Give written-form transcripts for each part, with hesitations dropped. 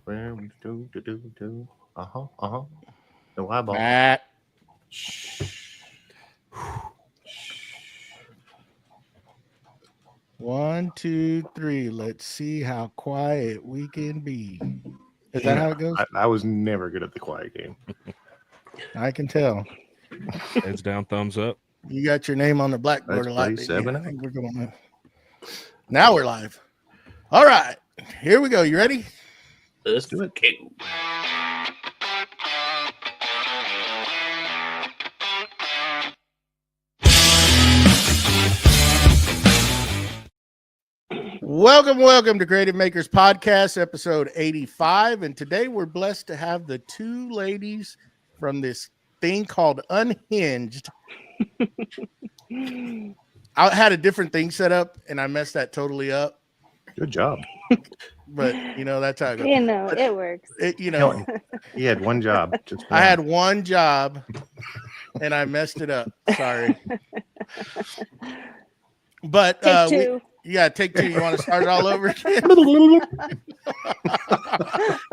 No eyeball. Matt. Shh. 1, 2, 3. Let's see how quiet we can be. Is that how it goes? I was never good at the quiet game. I can tell. Heads down, thumbs up. You got your name on the blackboard That's a lot. pretty didn't you? 7 I think we're going. Now we're live. All right, here we go. You ready? Let's do it. Welcome to Creative Makers Podcast, episode 85. And today we're blessed to have the two ladies from this thing called Unhinged. I had a different thing set up and I messed that totally up. Good job. But, that's how it goes. It works. He had one job. Just one. I had one job and I messed it up. Sorry. But Take two. Take two. You want to start it all over again?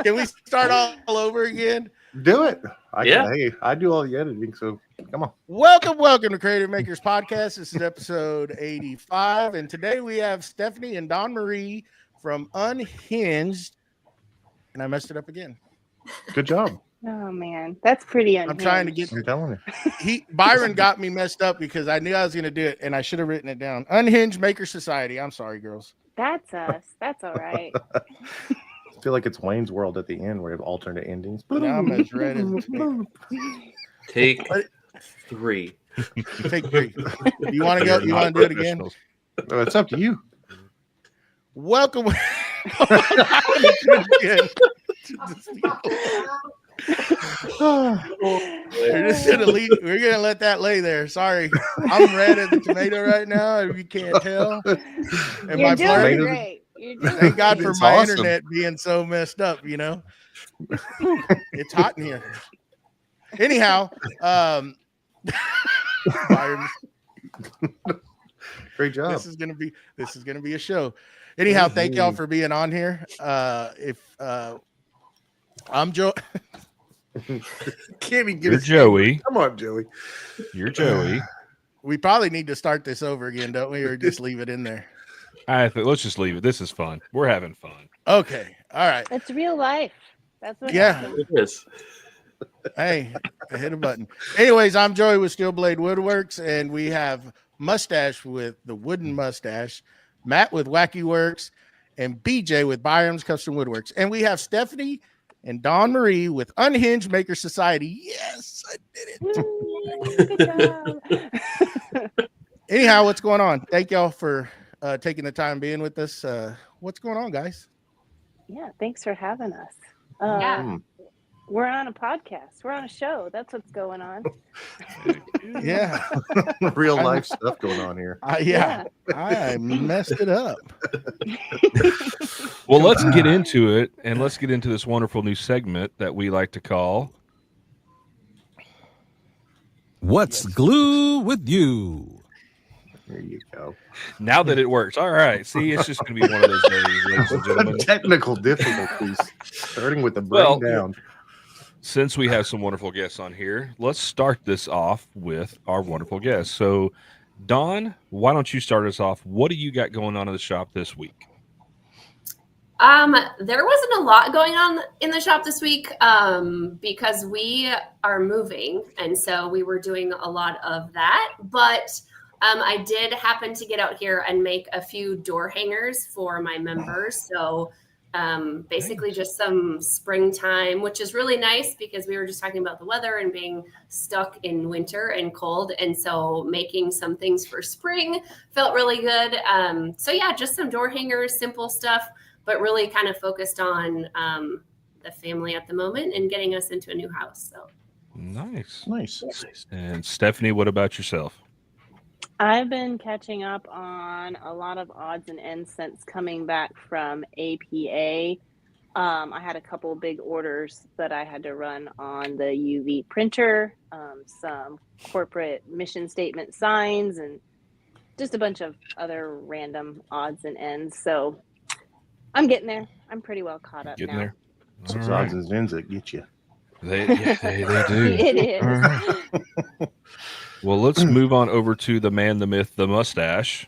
Can we start all over again? Do it. Yeah. Hey, I do all the editing, so come on. Welcome to Creative Makers Podcast. This is episode 85, and today we have Stephanie and Dawn Marie from Unhinged, and I messed it up again. Good job. Oh man, that's pretty unhinged. I'm trying to get. I'm telling you. Byron got me messed up because I knew I was going to do it, and I should have written it down. Unhinged Maker Society. I'm sorry, girls. That's us. That's all right. I feel like it's Wayne's World at the end where we have alternate endings. Now I'm as red as Take 3. Take 3. You want to go? You want to do it again? No, it's up to you. Welcome. We're gonna let that lay there. Sorry, I'm red as a tomato right now. If you can't tell, and You're doing great. Thank God for It's my awesome. internet being so messed up. It's hot in here. Anyhow, Great job. This is gonna be a show. Anyhow, thank y'all for being on here. I'm Joe. Can't even get You're his Joey. Come on, Joey. You're Joey. We probably need to start this over again, don't we, or just leave it in there? I think let's just leave it. This is fun. We're having fun. Okay, all right. It's real life. That's what. Yeah. happens. It is. Hey, I hit a button. Anyways, I'm Joey with Steel Blade Woodworks, and we have Mustache with the Wooden Mustache, Matt with Wacky Works, and BJ with Byroms Custom Woodworks. And we have Stephanie and Dawn Marie with Unhinged Maker Society. Yes, I did it. Woo, good job. Anyhow, what's going on? Thank y'all for taking the time being with us. What's going on, guys? Yeah, thanks for having us. We're on a podcast. We're on a show. That's what's going on. Yeah. Real life stuff going on here. I messed it up. Well, let's get into it, and let's get into this wonderful new segment that we like to call What's Glue with You? There you go. Now that it works. All right. See, it's just going to be one of those days, ladies and gentlemen. Technical difficulties. Starting with the brain down. Since we have some wonderful guests on here, let's start this off with our wonderful guests. So, Dawn, why don't you start us off? What do you got going on in the shop this week? There wasn't a lot going on in the shop this week because we are moving, and so we were doing a lot of that. But I did happen to get out here and make a few door hangers for my members. So basically just some springtime, which is really nice because we were just talking about the weather and being stuck in winter and cold. And so making some things for spring felt really good. So yeah, just some door hangers, simple stuff, but really kind of focused on the family at the moment and getting us into a new house. So Nice. Nice. And Stephanie, what about yourself? I've been catching up on a lot of odds and ends since coming back from APA. I had a couple big orders that I had to run on the UV printer, some corporate mission statement signs, and just a bunch of other random odds and ends. So I'm getting there. I'm pretty well caught up Getting now. there? It's All odds right. and ends that get you. They do. It is. All right. Well, let's move on over to the man, the myth, the mustache,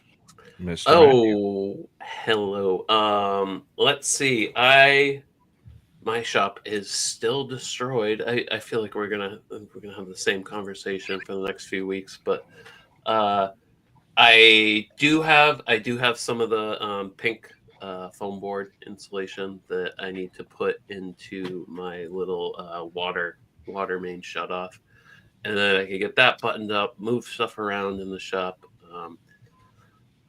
Mr. Matthew. Oh, hello. Let's see. My shop is still destroyed. I feel like we're gonna have the same conversation for the next few weeks, but I do have some of the pink foam board insulation that I need to put into my little water main shut off, and then I can get that buttoned up, move stuff around in the shop.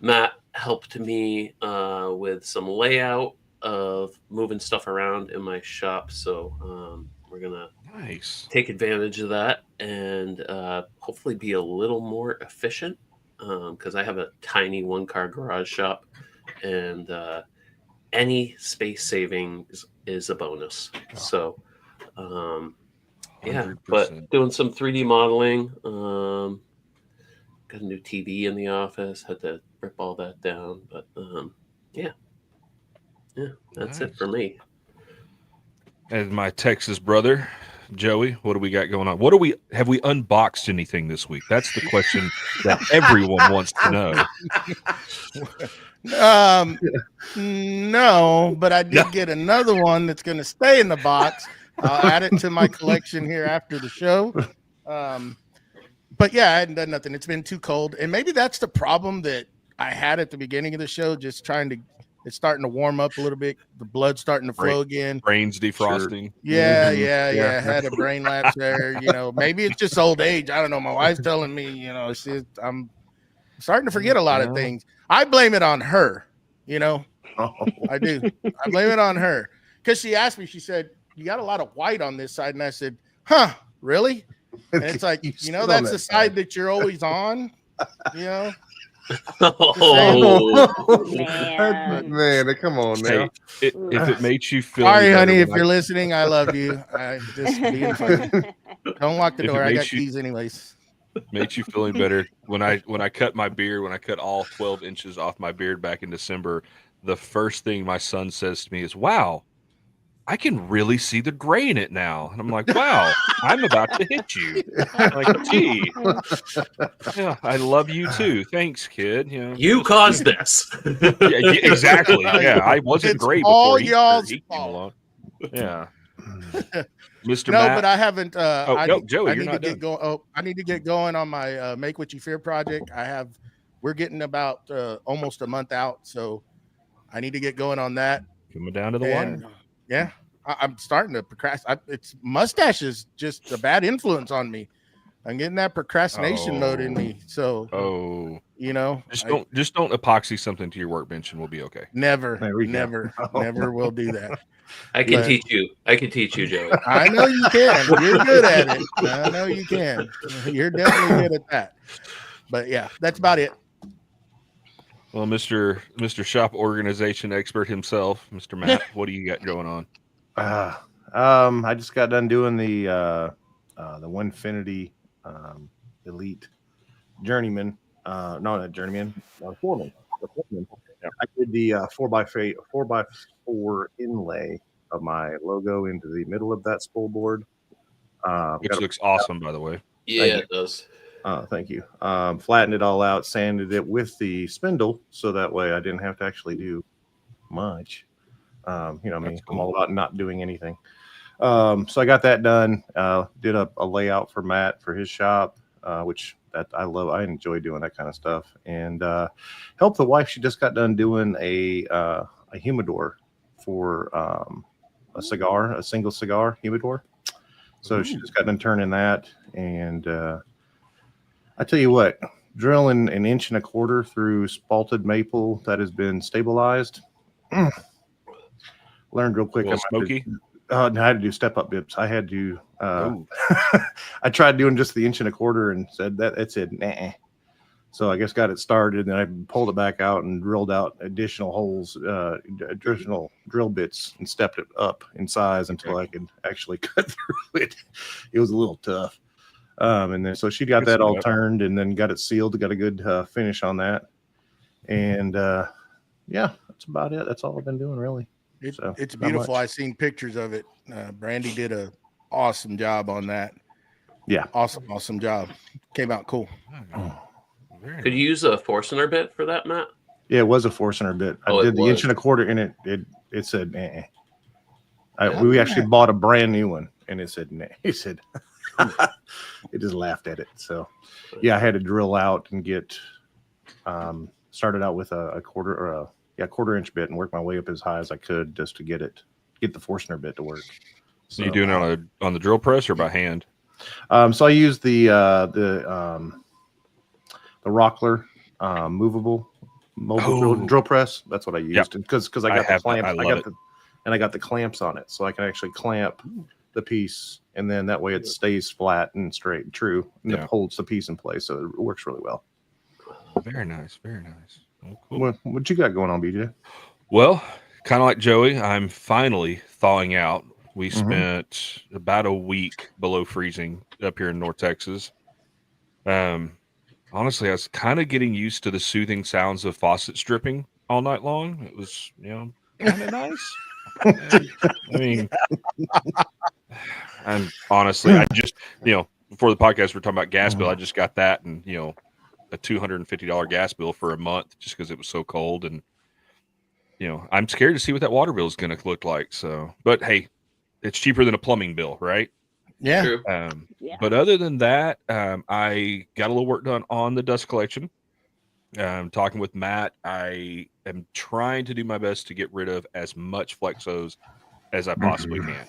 Matt helped me with some layout of moving stuff around in my shop, so we're gonna take advantage of that and hopefully be a little more efficient, because I have a tiny one-car garage shop, and any space savings is a bonus. So yeah, 100%. but doing some 3D modeling. Got a new TV in the office, had to rip all that down, but yeah, that's it for me. And my Texas brother, Joey, what do we got going on? Have we unboxed anything this week? That's the question that everyone wants to know. No, but I did get another one that's going to stay in the box. I'll add it to my collection here after the show. But yeah, I hadn't done nothing. It's been too cold. And maybe that's the problem that I had at the beginning of the show, just it's starting to warm up a little bit. The blood's starting to flow again. Brains defrosting. Sure. Yeah. Had a brain lapse there. Maybe it's just old age. I don't know. My wife's telling me, I'm starting to forget a lot of things. I blame it on her, I do. I blame it on her. Because she asked me, she said, "You got a lot of white on this side." And I said, "Huh, really?" And it's like, that's the side that you're always on, Oh, man, come on now. Hey, if it makes you feel sorry, honey, if you're listening, I love you. I just being funny. Don't lock the door. I got keys anyways. Makes you feeling better. When I cut my beard, when I cut all 12 inches off my beard back in December, the first thing my son says to me is, "Wow, I can really see the gray in it now." And I'm like, "Wow, I'm about to hit you." I'm like, "Gee, yeah, I love you too. Thanks, kid." You caused this. Yeah, exactly. Yeah, I wasn't It's great all before y'all's he came fault. along. Yeah, Mr. No, Matt. but I haven't. Joey, I you're need not to get going. Oh, I need to get going on my Make What You Fear project. We're getting about almost a month out, so I need to get going on that. Coming down to the wire. Yeah, I'm starting to procrastinate. It's Mustache is just a bad influence on me. I'm getting that procrastination mode in me. So, just don't epoxy something to your workbench, and we'll be okay. Never will do that. I can teach you, Joey. I know you can. You're good at it. I know you can. You're definitely good at that. But yeah, that's about it. Well, Mr. Shop Organization expert himself, Mr. Matt, what do you got going on? I just got done doing the Winfinity Elite Journeyman. No, not Journeyman. Foreman. I did the 4x4 inlay of my logo into the middle of that spool board, which looks awesome, by the way. Yeah, it does. Thank you. Flattened it all out, sanded it with the spindle, so that way I didn't have to actually do much. I'm all about not doing anything. So I got that done. Did a layout for Matt for his shop, which that I love. I enjoy doing that kind of stuff, and helped the wife. She just got done doing a humidor for a single cigar humidor. So she just got done turning that, and I tell you what, drilling 1.25 inches through spalted maple that has been stabilized. Learned real quick. Smoky. I had to do step-up bits. I had to. I tried doing just the 1.25 inches and said that it said nah. So I guess got it started, and then I pulled it back out and drilled out additional holes, additional drill bits, and stepped it up in size until I could actually cut through it. It was a little tough. And then so she got that all turned and then got it sealed, got a good finish on that. And yeah, that's about it. That's all I've been doing, really. So, It's not beautiful. much. I seen pictures of it. Brandy did a awesome job on that. Yeah. Awesome job. Came out cool. Very Could nice. you use a Forstner bit for that, Matt? Yeah, it was a Forstner bit. I Oh, it did the was. 1.25 in it. It said, eh. Yeah. We actually bought a brand new one, and it said, nah. He said, it just laughed at it. So, yeah, I had to drill out and get started out with a quarter-inch bit and work my way up as high as I could just to get the Forstner bit to work. So you doing it on the drill press or by hand? So I used the Wackerle movable mobile drill press. That's what I used because I got the clamps. I got the clamps on it, so I can actually clamp the piece, and then that way it stays flat and straight and true, and it holds the piece in place. So it works really well. Very nice, very nice. Oh, cool. What you got going on, BJ? Well, kind of like Joey, I'm finally thawing out. We spent about a week below freezing up here in North Texas. Honestly, I was kind of getting used to the soothing sounds of faucets dripping all night long. It was, kind of nice. I mean, and honestly, I just, before the podcast, we're talking about gas bill. I just got that and, a $250 gas bill for a month just because it was so cold. And, I'm scared to see what that water bill is going to look like. So, but hey, it's cheaper than a plumbing bill, right? Yeah. True. But other than that, I got a little work done on the dust collection. Talking with Matt, I am trying to do my best to get rid of as much flex hose as I possibly can.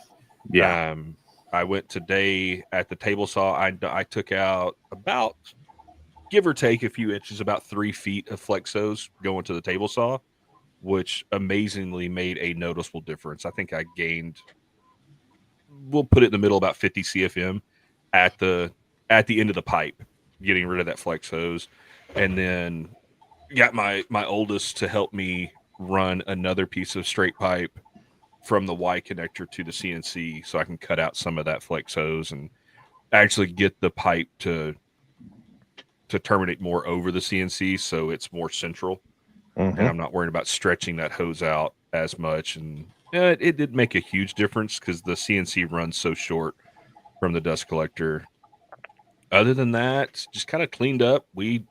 Yeah. I went today at the table saw. I took out about, give or take a few inches, about 3 feet of flex hose going to the table saw, which amazingly made a noticeable difference. I think I gained, we'll put it in the middle, about 50 CFM at the end of the pipe, getting rid of that flex hose. And then got my oldest to help me run another piece of straight pipe from the Y connector to the CNC so I can cut out some of that flex hose and actually get the pipe to terminate more over the CNC so it's more central. And I'm not worried about stretching that hose out as much. And it did make a huge difference because the CNC runs so short from the dust collector. Other than that, just kind of cleaned up. We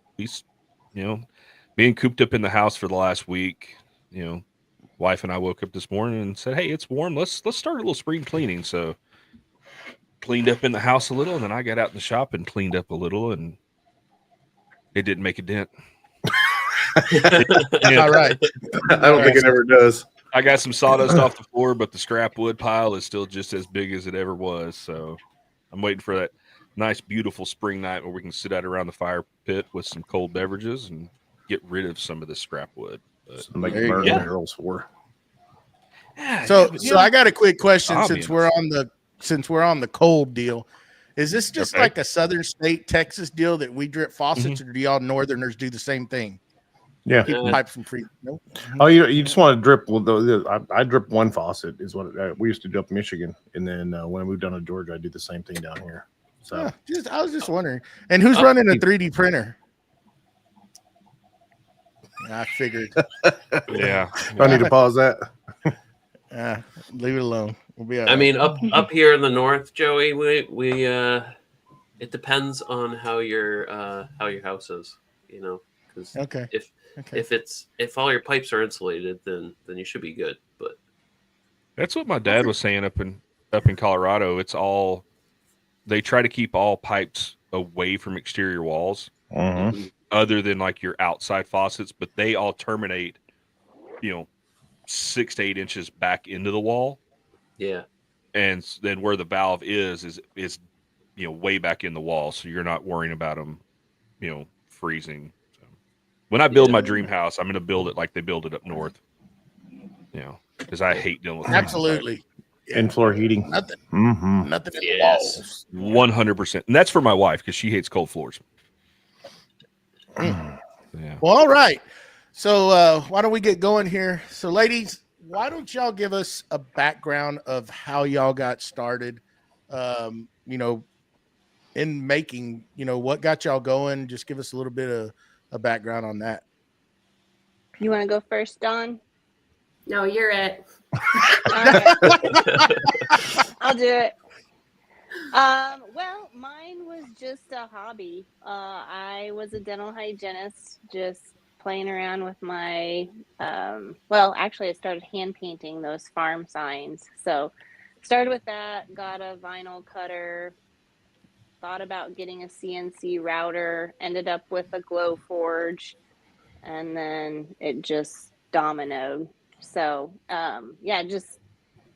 being cooped up in the house for the last week, wife and I woke up this morning and said, "Hey, it's warm. Let's start a little spring cleaning." So cleaned up in the house a little, and then I got out in the shop and cleaned up a little, and it didn't make a dent. All right. I don't think it ever does. I got some sawdust off the floor, but the scrap wood pile is still just as big as it ever was. So I'm waiting for that nice, beautiful spring night where we can sit out around the fire pit with some cold beverages and get rid of some of this scrap wood. But, Make There you burn go. barrels for. So I got a quick question since we're on the cold deal. Is this just like a southern state Texas deal that we drip faucets, or do y'all northerners do the same thing? Yeah. Keep the pipes from freezing. Nope. Oh, you just want to drip. Well, I drip one faucet is what we used to do up in Michigan, and then when we moved down to Georgia, I did the same thing down here. So I was just wondering. And who's running a 3D printer? I figured. yeah. I need to pause that. Leave it alone. We'll be all right. I mean, up here in the north, Joey, we it depends on how your house is, because Okay. if all your pipes are insulated, then you should be good. But That's what my dad was saying up in Colorado. It's all, they try to keep all pipes away from exterior walls, other than like your outside faucets, but they all terminate, 6 to 8 inches back into the wall. yeah, And then where the valve is way back in the wall, so you're not worrying about them, freezing. So when I build my dream house, I'm going to build it like they build it up north. Because I hate dealing with Absolutely. In floor heating. Nothing. Nothing in the Yes. walls. 100%, and that's for my wife because she hates cold floors. Yeah. Well, all right. So why don't we get going here? So, ladies, why don't y'all give us a background of how y'all got started? In making, what got y'all going? Just give us a little bit of a background on that. You want to go first, Don? No, you're it. All right. I'll do it. Well, mine was just a hobby. I was a dental hygienist, just playing around with my, well, actually I started hand painting those farm signs. So started with that, got a vinyl cutter, thought about getting a CNC router, ended up with a glow forge, and then it just dominoed. So, yeah, just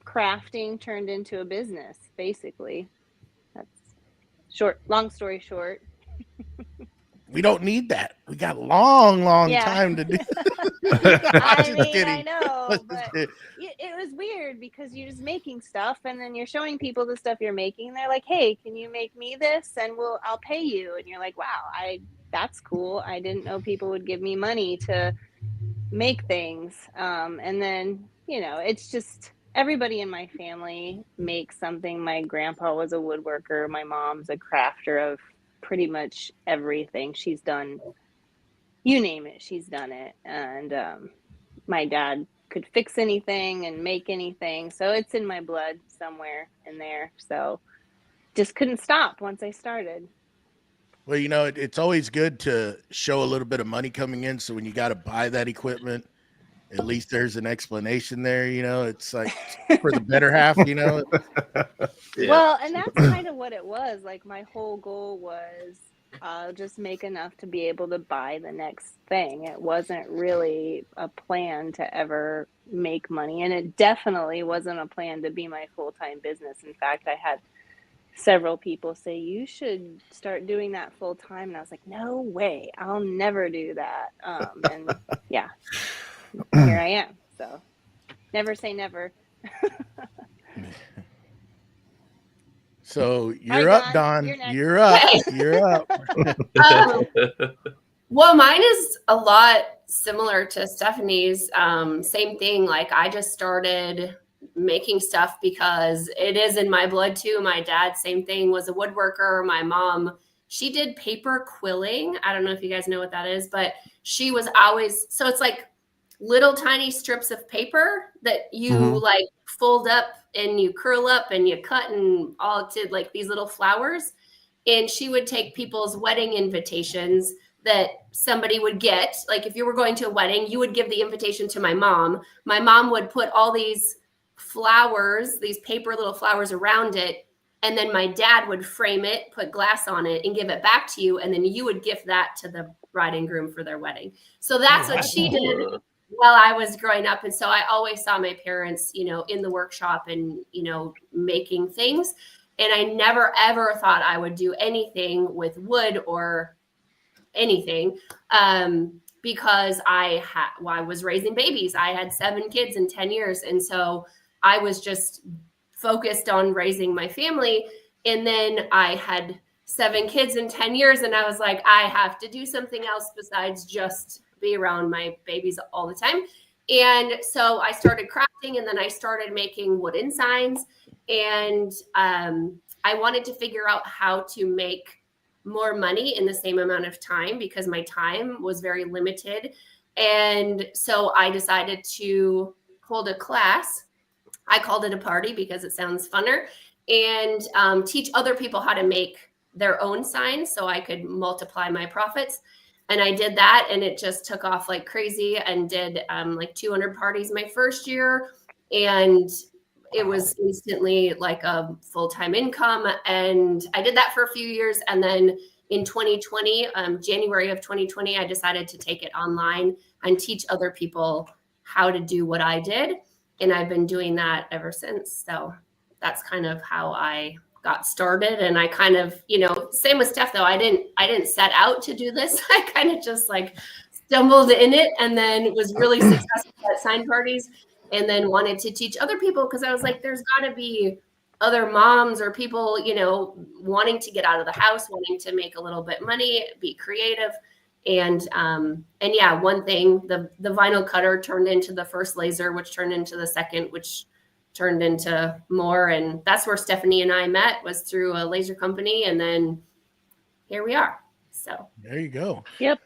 crafting turned into a business, basically. That's long story short. We don't need that. We got long Yeah. time to do. I mean, kidding. I know, but it was weird because you're just making stuff and then you're showing people the stuff you're making. And they're like, hey, can you make me this? And I'll pay you. And you're like, wow, that's cool. I didn't know people would give me money to make things. And then, it's just everybody in my family makes something. My grandpa was a woodworker. My mom's a crafter of pretty much everything. She's done, you name it, she's done it. And my dad could fix anything and make anything. So it's in my blood somewhere in there. So just couldn't stop once I started. Well, it's always good to show a little bit of money coming in. So when you got to buy that equipment, at least there's an explanation there. It's like for the better half, Yeah. Well, and that's kind of what it was. Like my whole goal was just make enough to be able to buy the next thing. It wasn't really a plan to ever make money. And it definitely wasn't a plan to be my full-time business. In fact, I had several people say, you should start doing that full time. And I was like, no way, I'll never do that. And yeah, here I am. So never say never. So Hi, you're up, Don. Don. You're next. You're up. You're up. Well, mine is a lot similar to Stephanie's. Same thing. Like I just started making stuff because it is in my blood too. My dad, same thing, was a woodworker. My mom, she did paper quilling. I don't know if you guys know what that is, but she was always, so it's like little tiny strips of paper that you like fold up and you curl up and you cut and all to like these little flowers. And she would take people's wedding invitations that somebody would get. Like if you were going to a wedding, you would give the invitation to my mom. My mom would put all these flowers, these paper little flowers around it. And then my dad would frame it, put glass on it and give it back to you. And then you would gift that to the bride and groom for their wedding. So that's what she did while I was growing up. And so I always saw my parents, in the workshop and, making things. And I never, ever thought I would do anything with wood or anything because I was raising babies. I had 7 kids in 10 years. And so I was just focused on raising my family. And then I had 7 kids in 10 years. And I was like, I have to do something else besides just be around my babies all the time. And so I started crafting and then I started making wooden signs. And I wanted to figure out how to make more money in the same amount of time because my time was very limited. And so I decided to hold a class. I called it a party because it sounds funner, and teach other people how to make their own signs so I could multiply my profits. And I did that and it just took off like crazy and did like 200 parties my first year. And it was instantly like a full-time income. And I did that for a few years. And then in 2020, January of 2020, I decided to take it online and teach other people how to do what I did. And I've been doing that ever since. So that's kind of how I got started. And I kind of, same with Steph though. I didn't set out to do this. I kind of just like stumbled in it and then was really successful at sign parties and then wanted to teach other people because I was like, there's got to be other moms or people, wanting to get out of the house, wanting to make a little bit money, be creative. And yeah, one thing, the vinyl cutter turned into the first laser, which turned into the second, which turned into more. And that's where Stephanie and I met, was through a laser company. And then here we are. So there you go. Yep.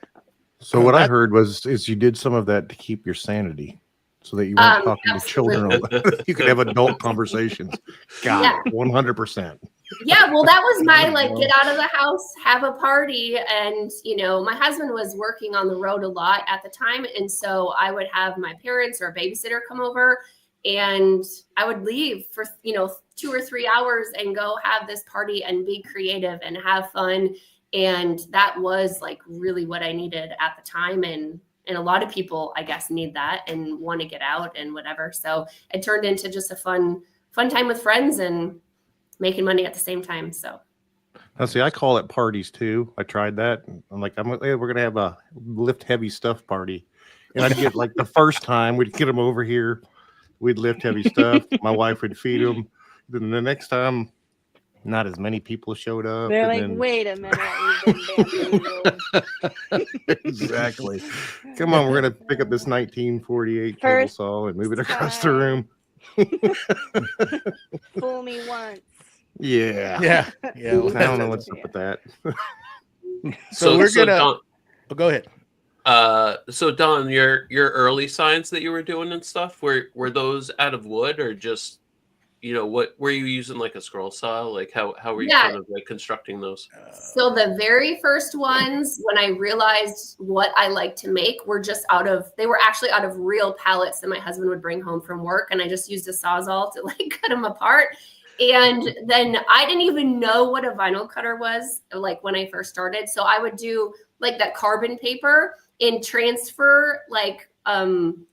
So what I heard is you did some of that to keep your sanity. so that you weren't talking to Absolutely. children. You could have adult conversations. Got it. 100%. Yeah, well, that was my get out of the house, have a party. And, my husband was working on the road a lot at the time. And so I would have my parents or a babysitter come over and I would leave for, 2 or 3 hours and go have this party and be creative and have fun. And that was really what I needed at the time. And a lot of people, I guess, need that and want to get out and whatever. So it turned into just a fun time with friends and making money at the same time. So now, see, I call it parties too. I tried that. I'm like, hey, we're gonna have a lift heavy stuff party, and I'd get the first time we'd get them over here, we'd lift heavy stuff. My wife would feed them. Then the next time, not as many people showed up. They're like, wait a minute, we've been Exactly. Come on, we're gonna pick up this 1948 table saw and move it across the room. Fool me once. Yeah. I don't know what's up with that. So we're gonna Don, go ahead. So Don, your early signs that you were doing and stuff, were those out of wood or just what were you using, a scroll saw? How were you kind of constructing those? So the very first ones, when I realized what I like to make, they were actually out of real pallets that my husband would bring home from work, and I just used a Sawzall to cut them apart. And then I didn't even know what a vinyl cutter was when I first started. So I would do that carbon paper and transfer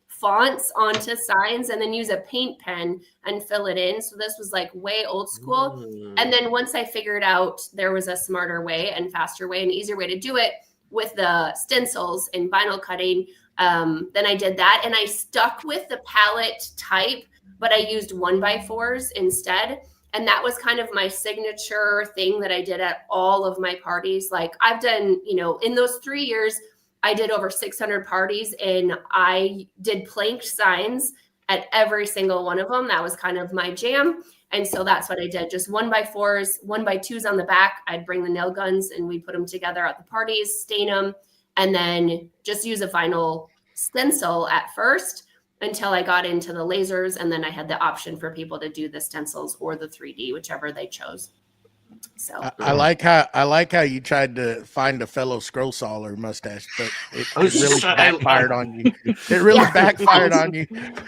fonts onto signs and then use a paint pen and fill it in. So this was way old school. And then once I figured out there was a smarter way and faster way and easier way to do it with the stencils and vinyl cutting, then I did that. And I stuck with the palette type, but I used 1x4s instead. And that was kind of my signature thing that I did at all of my parties. I've done, in those 3 years, I did over 600 parties and I did planked signs at every single one of them. That was kind of my jam. And so that's what I did. Just 1x4s, 1x2s on the back. I'd bring the nail guns and we'd put them together at the parties, stain them, and then just use a vinyl stencil at first until I got into the lasers. And then I had the option for people to do the stencils or the 3D, whichever they chose. So I like how you tried to find a fellow scroll sawer, Mustache, but it really backfired on you. It really backfired on you.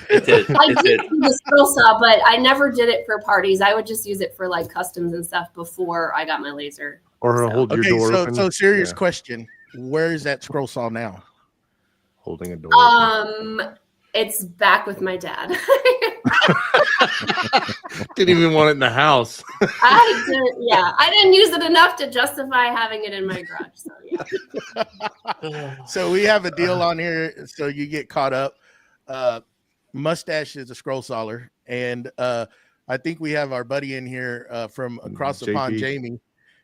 It did. I did the scroll saw, but I never did it for parties. I would just use it for customs and stuff before I got my laser. Or hold your door open. So serious question. Where is that scroll saw now? Holding a door open. It's back with my dad. Didn't even want it in the house. I didn't use it enough to justify having it in my garage. So So we have a deal on here, so you get caught up. Mustache is a scroll sawer, and I think we have our buddy in here from across the pond, Jamie.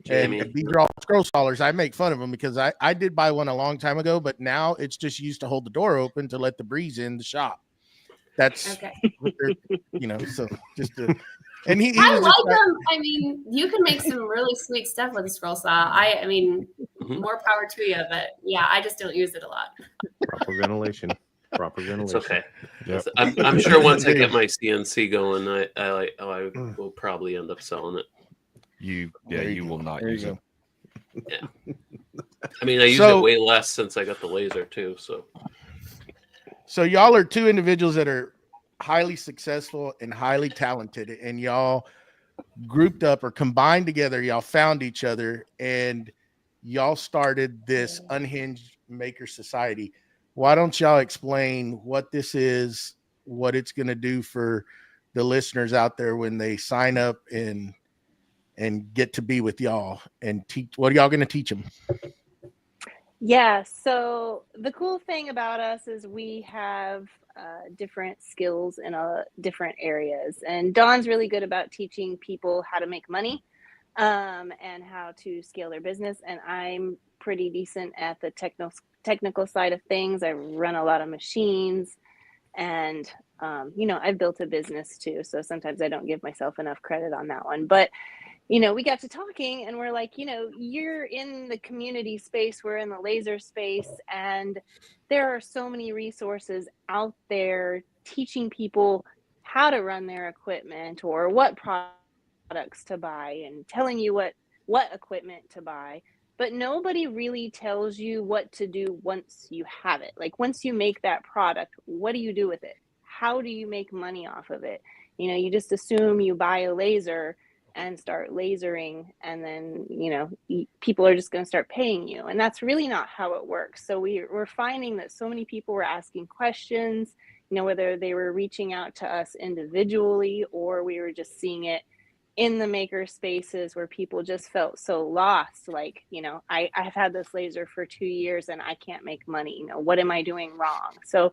And these are all scroll sawers. I make fun of them because I did buy one a long time ago, but now it's just used to hold the door open to let the breeze in the shop. That's okay. So just to, and he I like them. I mean, you can make some really sweet stuff with a scroll saw. I mean, more power to you, but yeah, I just don't use it a lot. Proper ventilation. It's okay. Yep. I'm sure once I get my CNC going, I will probably end up selling it. You will not use it. Yeah. I mean, I use it way less since I got the laser too. So y'all are two individuals that are highly successful and highly talented, and y'all grouped up or combined together. Y'all found each other and y'all started this Unhinged Maker Society. Why don't y'all explain what this is, what it's going to do for the listeners out there when they sign up and get to be with y'all and teach? What are y'all going to teach them? Yeah, so the cool thing about us is we have different skills in different areas. And Dawn's really good about teaching people how to make money and how to scale their business. And I'm pretty decent at the technical side of things. I run a lot of machines and, I've built a business too. So sometimes I don't give myself enough credit on that one. But we got to talking and we're like, you're in the community space, we're in the laser space, and there are so many resources out there teaching people how to run their equipment or what products to buy and telling you what equipment to buy. But nobody really tells you what to do once you have it. Like once you make that product, what do you do with it? How do you make money off of it? You know, you just assume you buy a laser and start lasering, and then, you know, people are just going to start paying you. And that's really not how it works. So we're finding that so many people were asking questions, you know, whether they were reaching out to us individually or we were just seeing it in the maker spaces where people just felt so lost. Like, you know, I've had this laser for 2 years and I can't make money. You know, what am I doing wrong? So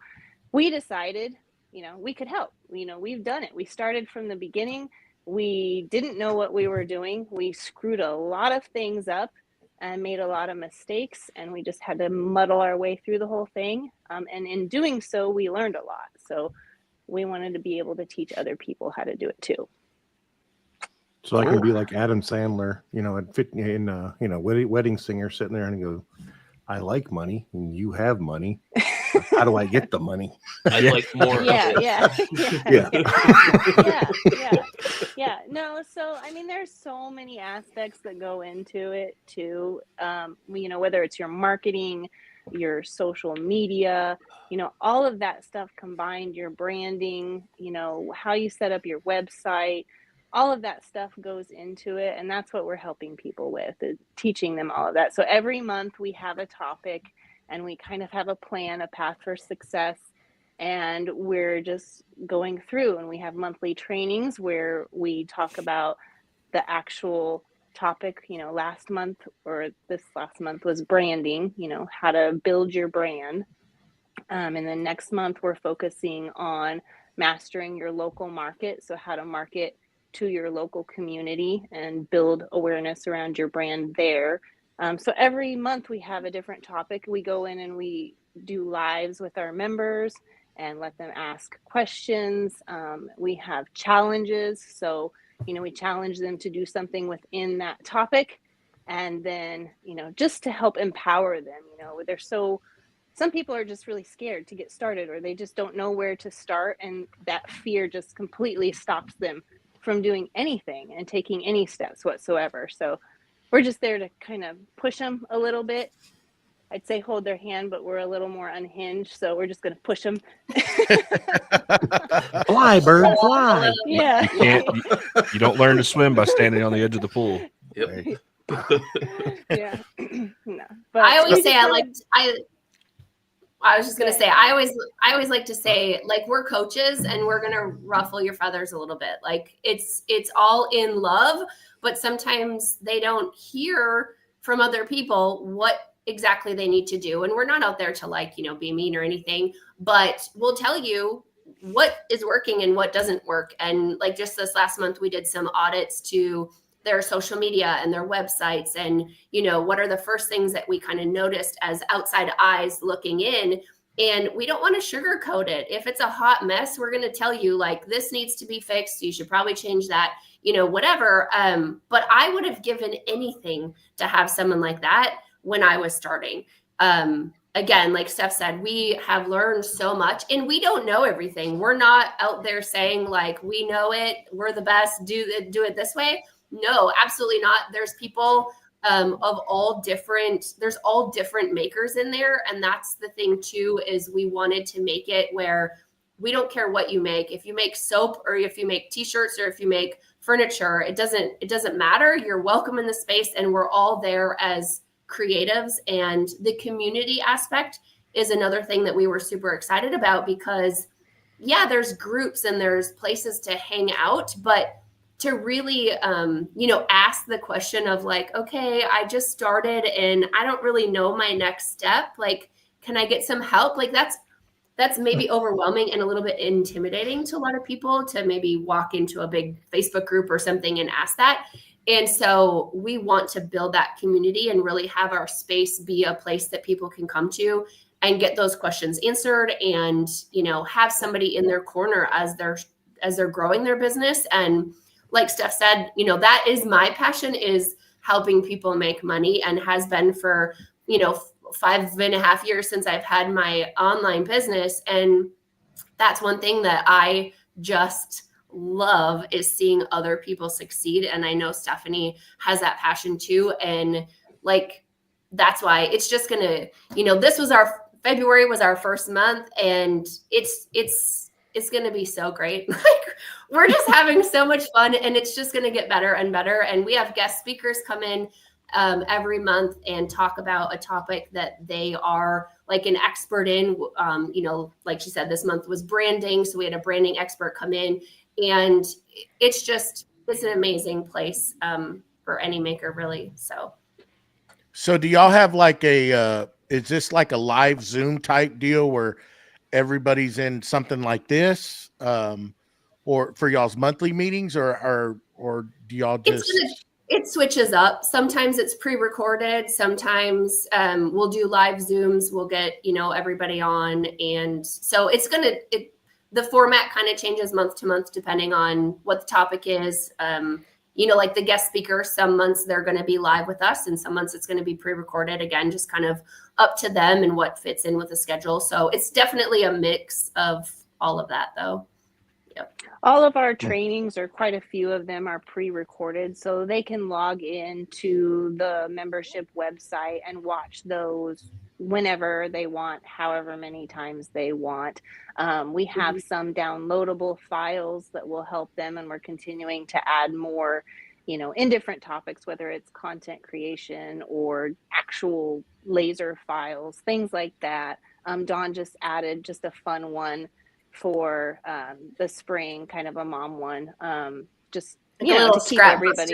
we decided, you know, we could help. You know, we've done it. We started from the beginning. We didn't know what we were doing. We screwed a lot of things up and made a lot of mistakes, and we just had to muddle our way through the whole thing. And in doing so, we learned a lot. So we wanted to be able to teach other people how to do it too. So I can be like Adam Sandler, you know, you know, wedding singer sitting there and go, I like money and you have money. How do I get the money? I'd like more. Yeah. No, so I mean, there's so many aspects that go into it too. You know, whether it's your marketing, your social media, you know, all of that stuff combined, your branding, you know, how you set up your website, all of that stuff goes into it. And that's what we're helping people with, is teaching them all of that. So every month we have a topic and we kind of have a plan, a path for success. And we're just going through, and we have monthly trainings where we talk about the actual topic. You know, last month was branding, you know, how to build your brand. And then next month we're focusing on mastering your local market. So how to market to your local community and build awareness around your brand there. So every month we have a different topic. We go in and we do lives with our members and let them ask questions. We have challenges. So, you know, we challenge them to do something within that topic. And then, you know, just to help empower them, you know, some people are just really scared to get started, or they just don't know where to start. And that fear just completely stops them from doing anything and taking any steps whatsoever. So we're just there to kind of push them a little bit. I'd say hold their hand, but we're a little more unhinged. So we're just going to push them. Fly, bird, fly. Yeah. You don't learn to swim by standing on the edge of the pool. Yep. Yeah. No, but I always say I was just gonna say I always like to say, like, we're coaches and we're gonna ruffle your feathers a little bit. Like it's all in love, but sometimes they don't hear from other people what exactly they need to do. And we're not out there to, like, you know, be mean or anything, but we'll tell you what is working and what doesn't work. And like just this last month, we did some audits to their social media and their websites, and, you know, what are the first things that we kind of noticed as outside eyes looking in. And we don't want to sugarcoat it. If it's a hot mess, we're going to tell you, like, this needs to be fixed. You should probably change that, you know, whatever. But I would have given anything to have someone like that when I was starting. Again, like Steph said, we have learned so much, and we don't know everything. We're not out there saying, like, we know it, we're the best, do it this way. No, absolutely not. There's people of all different makers in there. And that's the thing too, is we wanted to make it where we don't care what you make. If you make soap, or if you make t-shirts, or if you make furniture, it doesn't matter. You're welcome in the space, and we're all there as creatives. And the community aspect is another thing that we were super excited about, because yeah, there's groups and there's places to hang out, but to really, you know, ask the question of, like, okay, I just started and I don't really know my next step. Like, can I get some help? Like that's maybe overwhelming and a little bit intimidating to a lot of people to maybe walk into a big Facebook group or something and ask that. And so we want to build that community and really have our space be a place that people can come to and get those questions answered, and, you know, have somebody in their corner as they're growing their business. And like Steph said, you know, that is my passion, is helping people make money, and has been for, you know, 5.5 years since I've had my online business. And that's one thing that I just love, is seeing other people succeed. And I know Stephanie has that passion too. And like, that's why it's just gonna, this was February was our first month, and it's gonna be so great. Like, we're just having so much fun, and it's just gonna get better and better. And we have guest speakers come in every month and talk about a topic that they are like an expert in. Like she said, this month was branding, so we had a branding expert come in, and it's an amazing place for any maker, really. So do y'all have like is this like a live Zoom type deal where everybody's in something like this, or for y'all's monthly meetings, or do y'all just? It switches up. Sometimes it's pre-recorded. Sometimes we'll do live Zooms. We'll get, everybody on. And so the format kind of changes month to month, depending on what the topic is. Like the guest speaker, some months they're going to be live with us, and some months it's going to be pre-recorded. Again, just kind of up to them and what fits in with the schedule. So it's definitely a mix of all of that, though. Yep. All of our trainings, or quite a few of them, are pre-recorded, so they can log in to the membership website and watch those whenever they want, however many times they want. We have some downloadable files that will help them, and we're continuing to add more, in different topics, whether it's content creation or actual laser files, things like that. Dawn just added just a fun one for the spring, kind of a mom one, just to keep everybody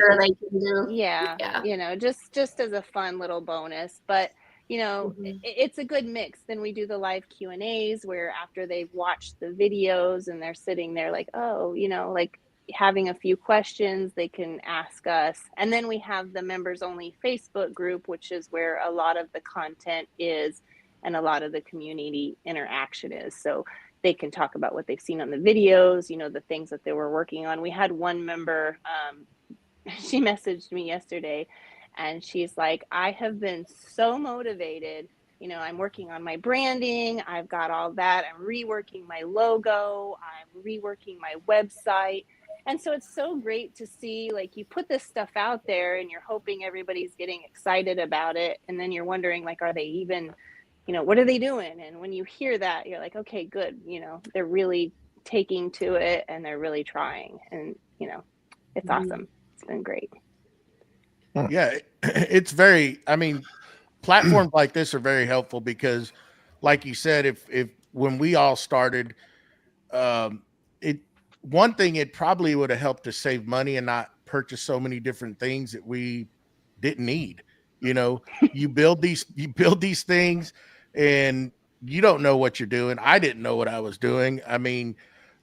just as a fun little bonus. But it's a good mix. Then we do the live Q&As, where after they've watched the videos and they're sitting there like, like having a few questions, they can ask us. And then we have the members only Facebook group, which is where a lot of the content is and a lot of the community interaction is. So they can talk about what they've seen on the videos, the things that they were working on. We had one member, she messaged me yesterday, and she's like, I have been so motivated. I'm working on my branding. I've got all that. I'm reworking my logo. I'm reworking my website. And so it's so great to see, like, you put this stuff out there and you're hoping everybody's getting excited about it. And then you're wondering, like, are they even, what are they doing? And when you hear that, you're like, okay, good. They're really taking to it, and they're really trying. And, it's awesome. It's been great. Yeah, it's platforms like this are very helpful, because like you said, if when we all started, one thing, it probably would have helped to save money and not purchase so many different things that we didn't need. You build these things and you don't know what you're doing. I didn't know what I was doing. I mean,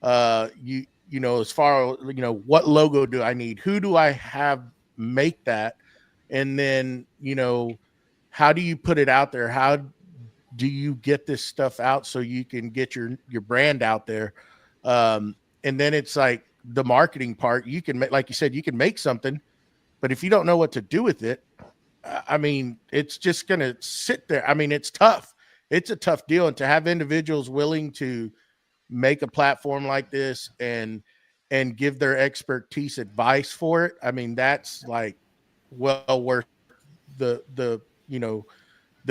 as far as, what logo do I need? Who do I have make that? And then, how do you put it out there? How do you get this stuff out so you can get your brand out there? And then it's like the marketing part. You can make, like you said, you can make something, but if you don't know what to do with it, I mean, it's just going to sit there. I mean, it's tough. It's a tough deal. And to have individuals willing to make a platform like this and give their expertise advice for it, I mean, that's like well worth the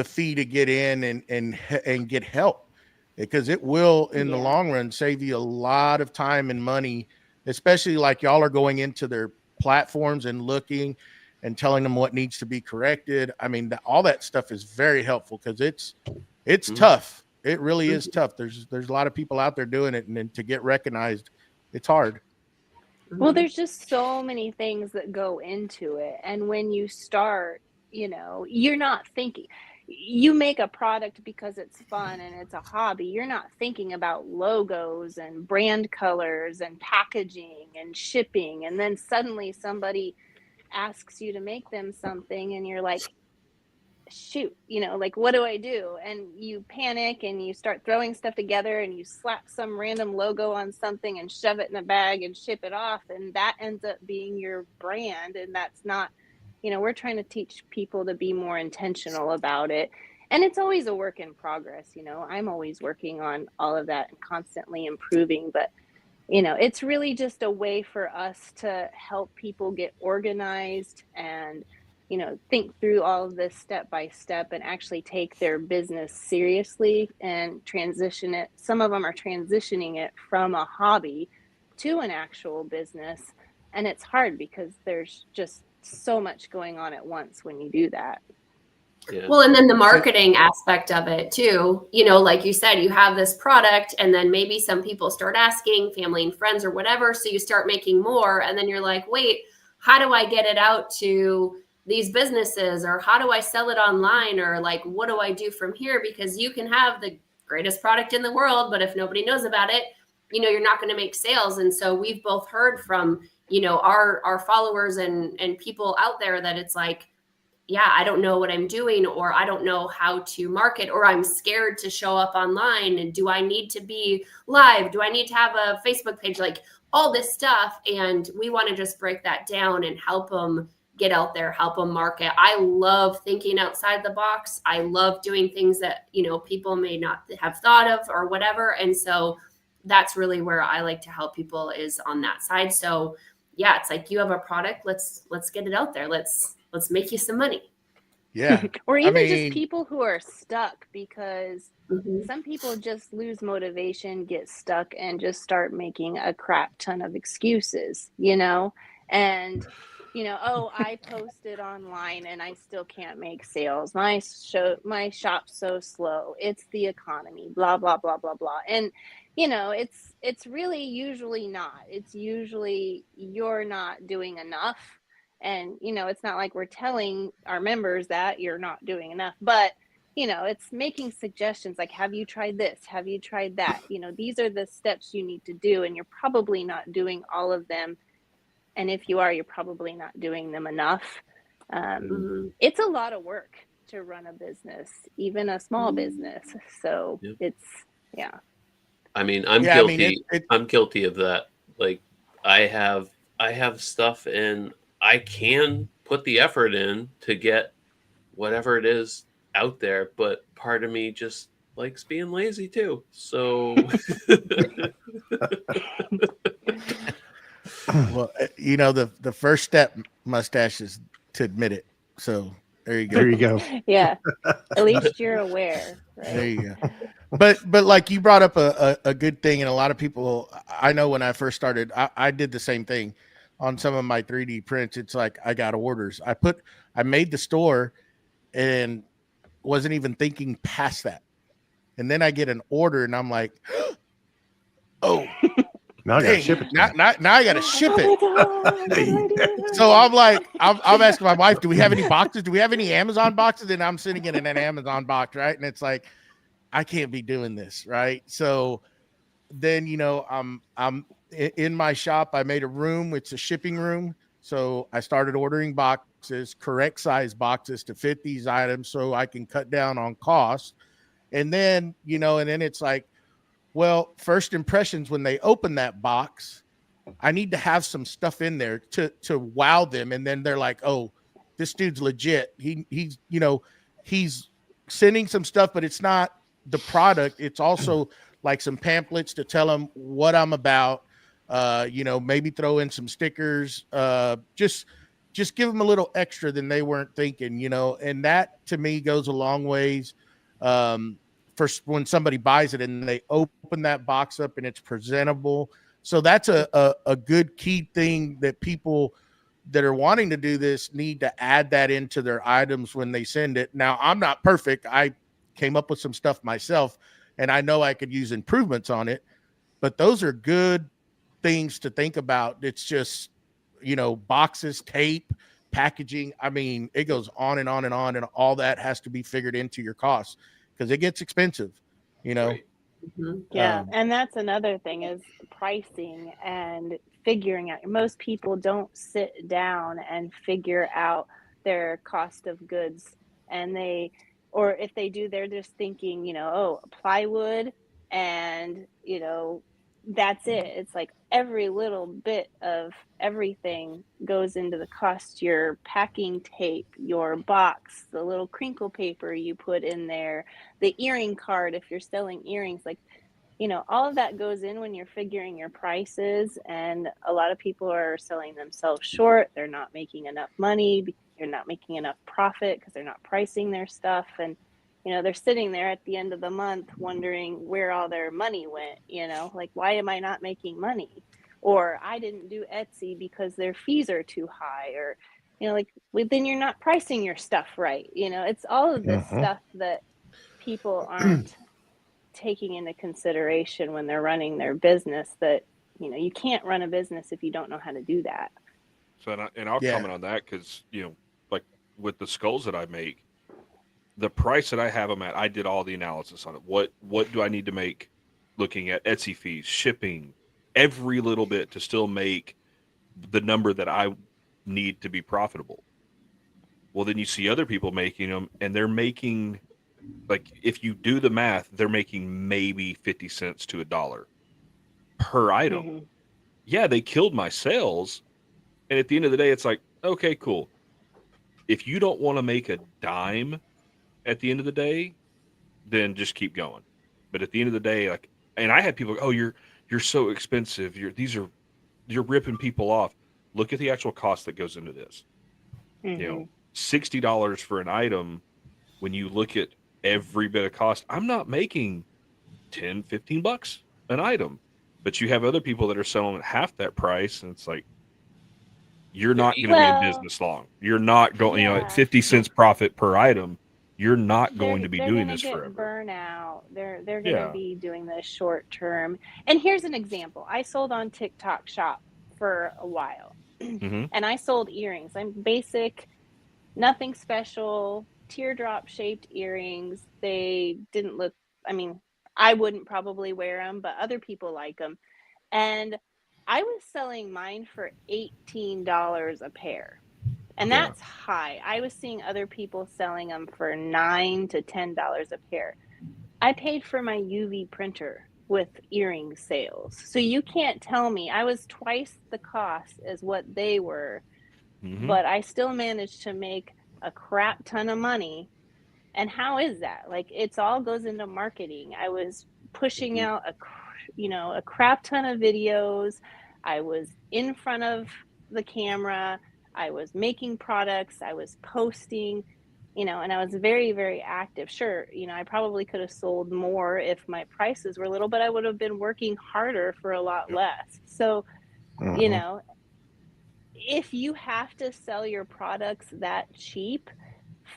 fee to get in and get help, because it will in the long run save you a lot of time and money, especially like y'all are going into their platforms and looking and telling them what needs to be corrected. I mean, all that stuff is very helpful, because it's tough. It really is tough. There's a lot of people out there doing it, and then to get recognized, it's hard. Well, there's just so many things that go into it. And when you start, you're not thinking, you make a product because it's fun and it's a hobby. You're not thinking about logos and brand colors and packaging and shipping. And then suddenly somebody asks you to make them something, and you're like, shoot, like, what do I do? And you panic and you start throwing stuff together, and you slap some random logo on something and shove it in a bag and ship it off. And that ends up being your brand. And that's not, we're trying to teach people to be more intentional about it. and it's always a work in progress. I'm always working on all of that and constantly improving, but it's really just a way for us to help people get organized and think through all of this step by step and actually take their business seriously and transition it. Some of them are transitioning it from a hobby to an actual business, and it's hard because there's just so much going on at once when you do that. Yeah. Well, and then the marketing aspect of it too, like you said, you have this product and then maybe some people start asking, family and friends or whatever. So you start making more and then you're like, wait, how do I get it out to these businesses, or how do I sell it online, or like, what do I do from here? Because you can have the greatest product in the world, but if nobody knows about it, you're not going to make sales. And so we've both heard from, our followers and people out there that it's like, yeah, I don't know what I'm doing, or I don't know how to market, or I'm scared to show up online. And do I need to be live? Do I need to have a Facebook page? Like all this stuff. And we want to just break that down and help them get out there, help them market. I love thinking outside the box. I love doing things that, people may not have thought of or whatever. And so that's really where I like to help people, is on that side. So yeah, it's like, you have a product, let's get it out there. Let's make you some money. Yeah. Or even just people who are stuck, because some people just lose motivation, get stuck, and just start making a crap ton of excuses, and oh, I posted online and I still can't make sales. My shop's so slow. It's the economy, blah, blah, blah, blah, blah. And it's really usually not. It's usually you're not doing enough. And, it's not like we're telling our members that you're not doing enough, but, it's making suggestions like, have you tried this? Have you tried that? These are the steps you need to do, and you're probably not doing all of them. And if you are, you're probably not doing them enough. It's a lot of work to run a business, even a small business. So it's, yeah. I mean, I'm guilty. I'm guilty of that. Like I have stuff, and I can put the effort in to get whatever it is out there, but part of me just likes being lazy too. So well, the first step, Mustache, is to admit it. So there you go. There you go. Yeah. At least you're aware, right? There you go. But like you brought up a good thing, and a lot of people, I know when I first started, I did the same thing on some of my 3D prints. It's like, I got orders. I made the store and wasn't even thinking past that. And then I get an order and I'm like, oh, now I got to ship it. Now I got to ship it. So I'm like, I'm asking my wife, do we have any boxes? Do we have any Amazon boxes? And I'm sitting in an Amazon box, right? And it's like, I can't be doing this, right? So then, I'm in my shop. I made a room. It's a shipping room. So I started ordering boxes, correct size boxes to fit these items so I can cut down on costs. And then, and then it's like, well, first impressions, when they open that box, I need to have some stuff in there to wow them. And then they're like, oh, this dude's legit. He's sending some stuff, but it's not the product. It's also like some pamphlets to tell them what I'm about. Maybe throw in some stickers, just give them a little extra than they weren't thinking, and that to me goes a long ways. For when somebody buys it and they open that box up and it's presentable. So that's a good key thing that people that are wanting to do this need to add that into their items when they send it. Now, I'm not perfect. I came up with some stuff myself, and I know I could use improvements on it, but those are good things to think about. It's just, boxes, tape, packaging. I mean, it goes on and on and on, and all that has to be figured into your costs because it gets expensive, Right. Yeah. And that's another thing, is pricing and figuring out. Most people don't sit down and figure out their cost of goods, and or if they do, they're just thinking, plywood and, that's it. It's like, every little bit of everything goes into the cost. Your packing tape, your box, the little crinkle paper you put in there, the earring card if you're selling earrings, like, you know, all of that goes in when you're figuring your prices. And a lot of people are selling themselves short. They're not making enough money. They're not making enough profit because they're not pricing their stuff. And, you know, they're sitting there at the end of the month wondering where all their money went, you know, like, why am I not making money? Or I didn't do Etsy because their fees are too high, or, you know, like, well, then you're not pricing your stuff right. You know, it's all of this stuff that people aren't taking into consideration when they're running their business, that, you know, you can't run a business if you don't know how to do that. So, I'll comment on that because, you know, like with the skulls that I make, the price that I have them at, I did all the analysis on it. What do I need to make, looking at Etsy fees, shipping, every little bit to still make the number that I need to be profitable. Well, then you see other people making them, and they're making, like, if you do the math, they're making maybe 50 cents to $1 per item. Yeah, they killed my sales. And at the end of the day, it's like, okay, cool. If you don't want to make a dime at the end of the day, then just keep going. But at the end of the day, like, and I had people go, oh, you're so expensive. You're ripping people off. Look at the actual cost that goes into this. You know, $60 for an item. When you look at every bit of cost, I'm not making 10, 15 bucks an item, but you have other people that are selling at half that price. And it's like, you're not going to be in business long. You're not going, you know, at 50 cents profit per item, you're not going to be doing this forever. Burnout. They're going to be doing this short term. And here's an example. I sold on TikTok Shop for a while, and I sold earrings. I'm basic, nothing special, teardrop shaped earrings. They didn't look, I mean, I wouldn't probably wear them, but other people like them. And I was selling mine for $18 a pair. And that's high. I was seeing other people selling them for $9 to $10 a pair. I paid for my UV printer with earring sales. So you can't tell me, I was twice the cost as what they were, but I still managed to make a crap ton of money. And how is that? Like, it's all goes into marketing. I was pushing out a crap ton of videos. I was in front of the camera. I was making products. I was posting, you know, and I was very, very active. Sure, you know, I probably could have sold more if my prices were little, but I would have been working harder for a lot less. So, you know, if you have to sell your products that cheap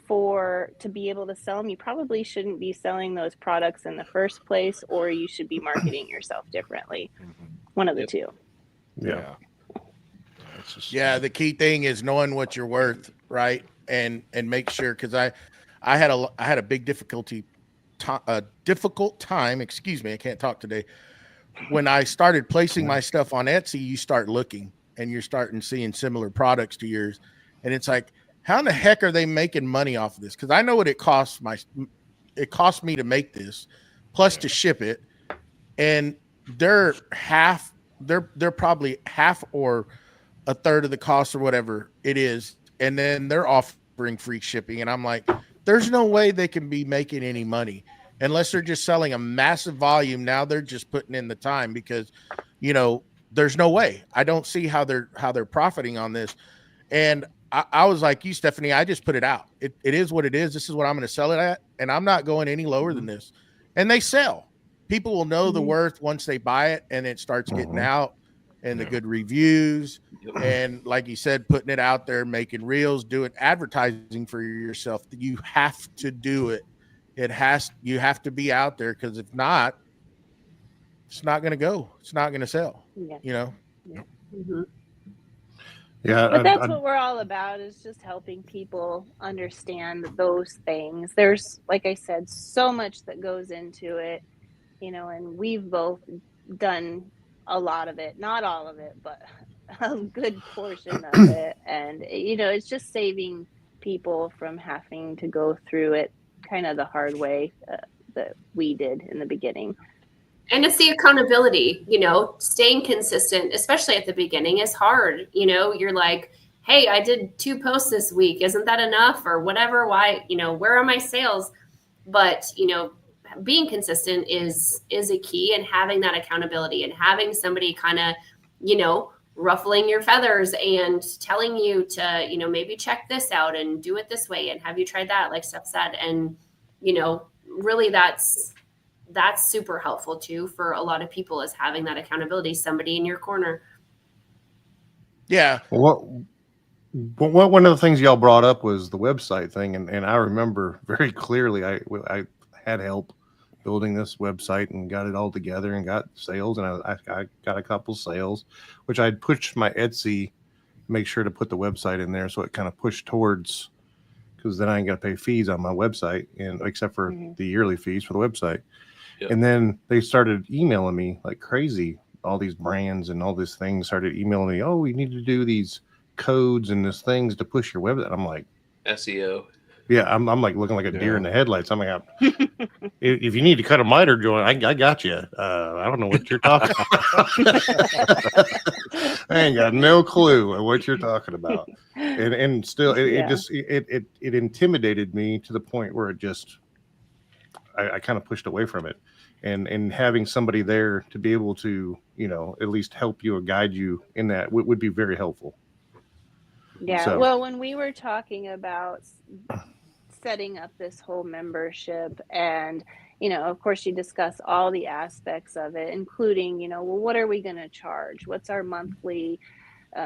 to be able to sell them, you probably shouldn't be selling those products in the first place, or you should be marketing yourself differently. One of the two. The key thing is knowing what you're worth, right? And make sure, because I had a big difficult time, excuse me, I can't talk today. When I started placing my stuff on Etsy, you start looking and you're starting seeing similar products to yours, and it's like, how in the heck are they making money off of this? Because I know what it costs me to make this, plus to ship it, and they're probably half or a third of the cost or whatever it is, and then they're offering free shipping, and I'm like, there's no way they can be making any money unless they're just selling a massive volume. Now they're just putting in the time, because, you know, there's no way. I don't see how they're profiting on this. And I was like you, Stephanie, I just put it out. It is what it is. This is what I'm going to sell it at, and I'm not going any lower than this. And they sell. People will know the worth once they buy it, and it starts getting out, and the good reviews, and like you said, putting it out there, making reels, doing advertising for yourself. You have to do it. You have to be out there, because if not, it's not going to go. It's not going to sell. You know. But that's what we're all about, is just helping people understand those things. There's, like I said, so much that goes into it, you know, and we've both done a lot of it, not all of it, but a good portion of it. And, you know, it's just saving people from having to go through it kind of the hard way that we did in the beginning. And it's the accountability, staying consistent, especially at the beginning, is hard. You're like, hey, I did 2 posts this week. Isn't that enough or whatever? Why, where are my sales? But, being consistent is a key, and having that accountability and having somebody kind of, ruffling your feathers and telling you to, maybe check this out and do it this way. And have you tried that? Like Steph said, and, really that's super helpful too for a lot of people, is having that accountability, somebody in your corner. Yeah. One of the things y'all brought up was the website thing, and I remember very clearly I had help building this website and got it all together and got sales, and I got a couple sales, which I'd pushed my Etsy, make sure to put the website in there, so it kind of pushed towards, because then I ain't got to pay fees on my website, and except for the yearly fees for the website. Yep. And then they started emailing me like crazy. All these brands and all these things started emailing me. Oh, we need to do these codes and these things to push your website. I'm like, SEO. Yeah, I'm like looking like a deer in the headlights. I'm like, if you need to cut a miter joint, I got you. I don't know what you're talking about. I ain't got no clue what you're talking about. And still, it intimidated me to the point where I kind of pushed away from it. And having somebody there to be able to, at least help you or guide you in that would be very helpful. Yeah. So, well, when we were talking about setting up this whole membership, and, of course, you discuss all the aspects of it, including, well, what are we going to charge? What's our monthly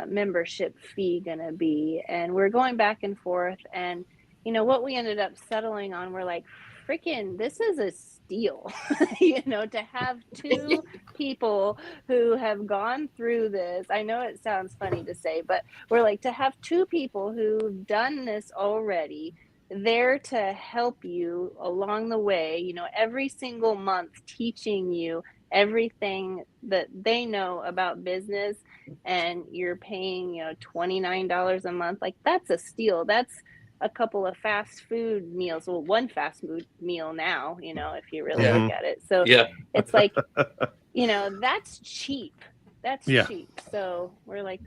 membership fee going to be? And we're going back and forth. And, what we ended up settling on, we're like, freaking, this is a steal, to have 2 people who have gone through this. I know it sounds funny to say, but we're like, to have 2 people who've done this already, there to help you along the way, every single month, teaching you everything that they know about business, and you're paying, $29 a month. Like, that's a steal. That's a couple of fast food meals. Well, one fast food meal now, if you really look at it. So it's like, that's cheap. That's cheap. So we're like,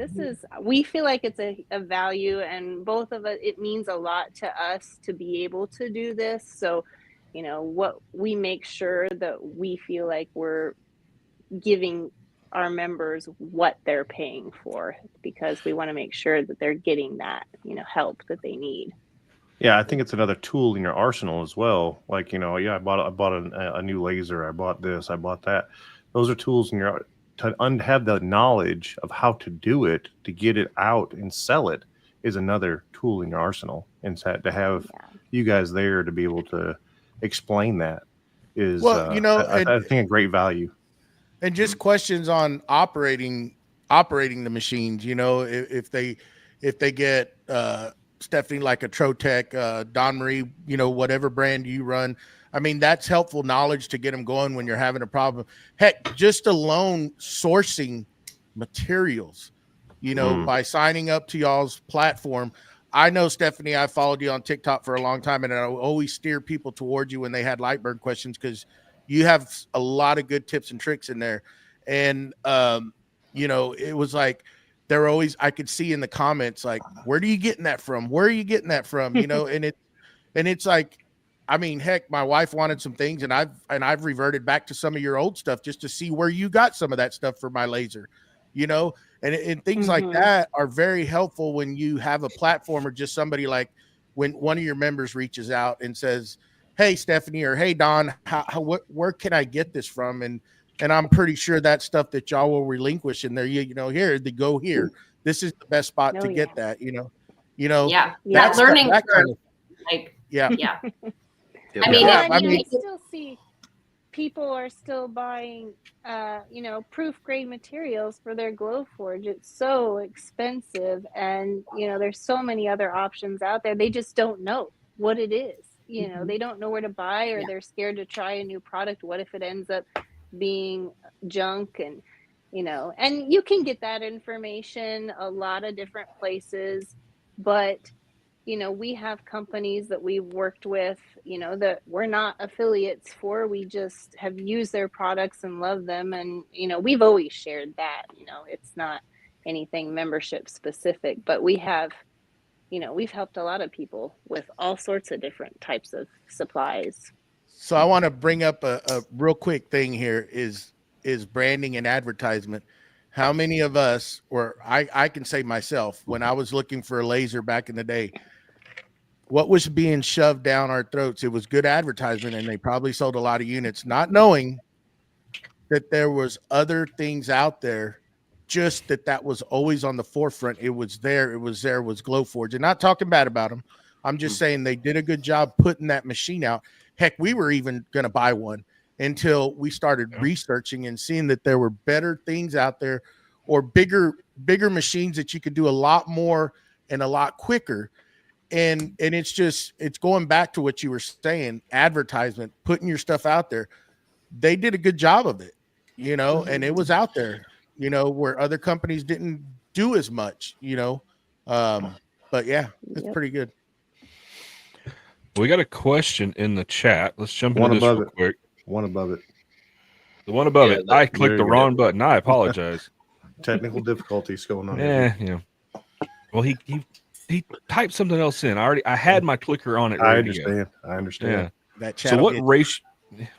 we feel like it's a value, and both of us, it means a lot to us to be able to do this. So, what we make sure that we feel like we're giving our members what they're paying for, because we want to make sure that they're getting that, help that they need. Yeah, I think it's another tool in your arsenal as well. Like, I bought a new laser. I bought this. I bought that. Those are tools to have the knowledge of how to do it, to get it out and sell it, is another tool in your arsenal. And to have you guys there to be able to explain that is, I think, a great value. And just questions on operating the machines. If they get Stephanie, like a Trotec, Don Marie, whatever brand you run. I mean, that's helpful knowledge to get them going when you're having a problem. Heck, just alone sourcing materials, by signing up to y'all's platform. I know, Stephanie, I followed you on TikTok for a long time, and I always steer people towards you when they had Lightburn questions, because you have a lot of good tips and tricks in there. And, it was like, they're always, I could see in the comments, like, where are you getting that from? Where are you getting that from? And it's like, I mean, heck, my wife wanted some things, and I've reverted back to some of your old stuff just to see where you got some of that stuff for my laser, and things like that are very helpful when you have a platform, or just somebody like when one of your members reaches out and says, hey, Stephanie, or hey, Don, where can I get this from? And I'm pretty sure that stuff that y'all will relinquish in there, here, they go here. This is the best spot to get that, that learning curve. Kind of, I mean, I still see people are still buying, proof grade materials for their Glowforge. It's so expensive, and there's so many other options out there. They just don't know what it is. They don't know where to buy, or they're scared to try a new product. What if it ends up being junk? And and you can get that information a lot of different places, but we have companies that we've worked with, that we're not affiliates for. We just have used their products and love them. And, we've always shared that, it's not anything membership specific, but we have, we've helped a lot of people with all sorts of different types of supplies. So I want to bring up a real quick thing here is branding and advertisement. How many of us, or I can say myself, when I was looking for a laser back in the day, what was being shoved down our throats? It was good advertisement, and they probably sold a lot of units, not knowing that there was other things out there, just that was always on the forefront. It was there. It was Glowforge. And not talking bad about them. I'm just saying they did a good job putting that machine out. Heck, we were even going to buy one until we started researching and seeing that there were better things out there, or bigger machines that you could do a lot more and a lot quicker. And it's going back to what you were saying, advertisement, putting your stuff out there. They did a good job of it, and it was out there, where other companies didn't do as much, but yeah, it's pretty good. We got a question in the chat. Let's jump into this real quick. One above it. The one above it. I clicked the wrong button. I apologize. Technical difficulties going on. Yeah. Well, he typed something else in. I had my clicker on it. I understand. Yeah. That so